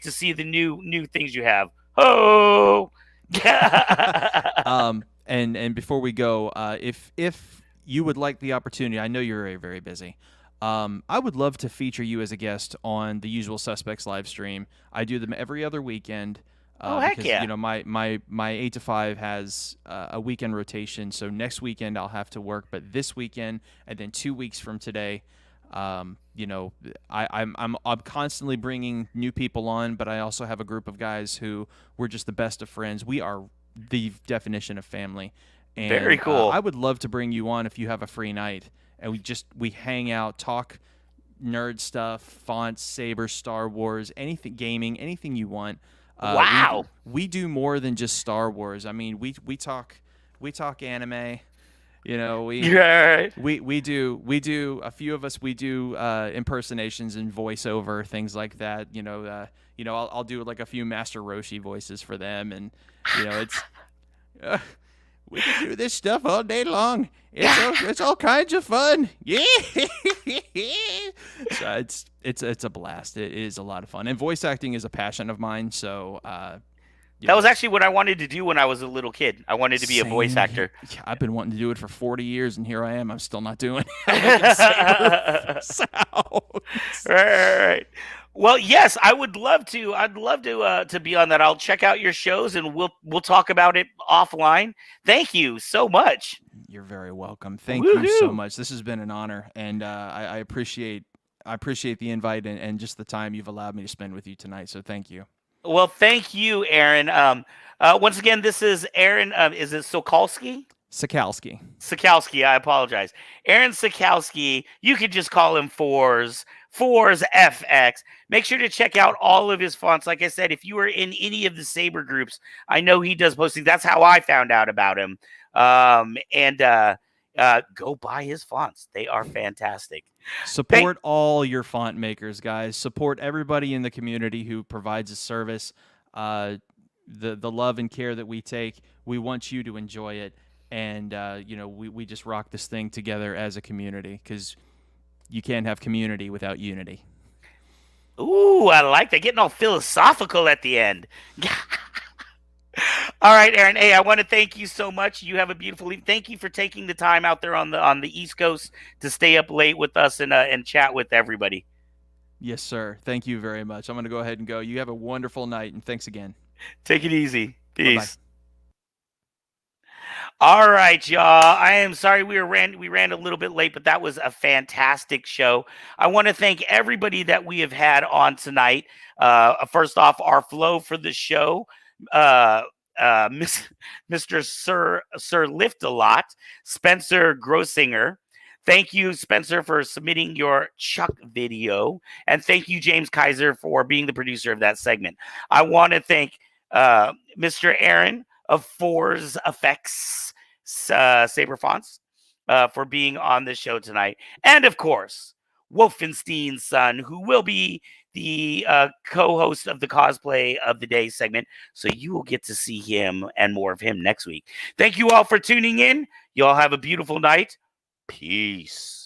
see the new things you have. Oh. And before we go, if you would like the opportunity, I know you're very, very busy. I would love to feature you as a guest on the Usual Suspects live stream. I do them every other weekend. Heck because, yeah. My 8 to 5 has a weekend rotation. So next weekend I'll have to work, but this weekend and then 2 weeks from today, I'm constantly bringing new people on, but I also have a group of guys who we're just the best of friends. We are the definition of family. And, very cool. I would love to bring you on if you have a free night, and we hang out, talk nerd stuff, fonts, Saber, Star Wars, anything, gaming, anything you want. Wow. We do more than just Star Wars. I mean, we talk anime. We do a few of us. We do impersonations and voiceover, things like that. I'll do like a few Master Roshi voices for them, and it's we can do this stuff all day long. It's all kinds of fun. Yeah. So it's a blast. It is a lot of fun, and voice acting is a passion of mine. So that was actually what I wanted to do when I was a little kid. I wanted to be a voice actor. Yeah, I've been wanting to do it for 40 years, and here I am. I'm still not doing it. Right. Well, yes, I would love to. I'd love to be on that. I'll check out your shows, and we'll talk about it offline. Thank you so much. You're very welcome. Thank you so much. This has been an honor, and I appreciate the invite and just the time you've allowed me to spend with you tonight. So thank you. Well, thank you, Aaron. Once again, this is Aaron. Is it Sokalski? Sokalski. I apologize. Aaron Sokalski. You could just call him Fourzze FX. Make sure to check out all of his fonts. Like I said, if you are in any of the Saber groups, I know he does posting. That's how I found out about him. Go buy his fonts. They are fantastic. Support all your font makers, guys. Support everybody in the community who provides a service. The love and care that we take, we want you to enjoy it. And, we just rock this thing together as a community, because you can't have community without unity. Ooh, I like that. Getting all philosophical at the end. All right, Aaron. Hey, I want to thank you so much. You have a beautiful evening. Thank you for taking the time out there on the East Coast to stay up late with us and chat with everybody. Yes, sir. Thank you very much. I'm going to go ahead and go. You have a wonderful night, and thanks again. Take it easy. Peace. Bye-bye. All right, y'all. I am sorry we ran a little bit late, but that was a fantastic show. I want to thank everybody that we have had on tonight. First off, our flow for the show, Mr. Sir Lift a Lot, Spencer Grossinger. Thank you, Spencer, for submitting your Chuck video, and thank you, James Kaiser, for being the producer of that segment. I want to thank Mr. Aaron of Fourzze Effects Saber Fonts for being on the show tonight. And of course, Wolfenstien Sun, who will be the co-host of the Cosplay of the Day segment. So you will get to see him and more of him next week. Thank you all for tuning in. You all have a beautiful night. Peace.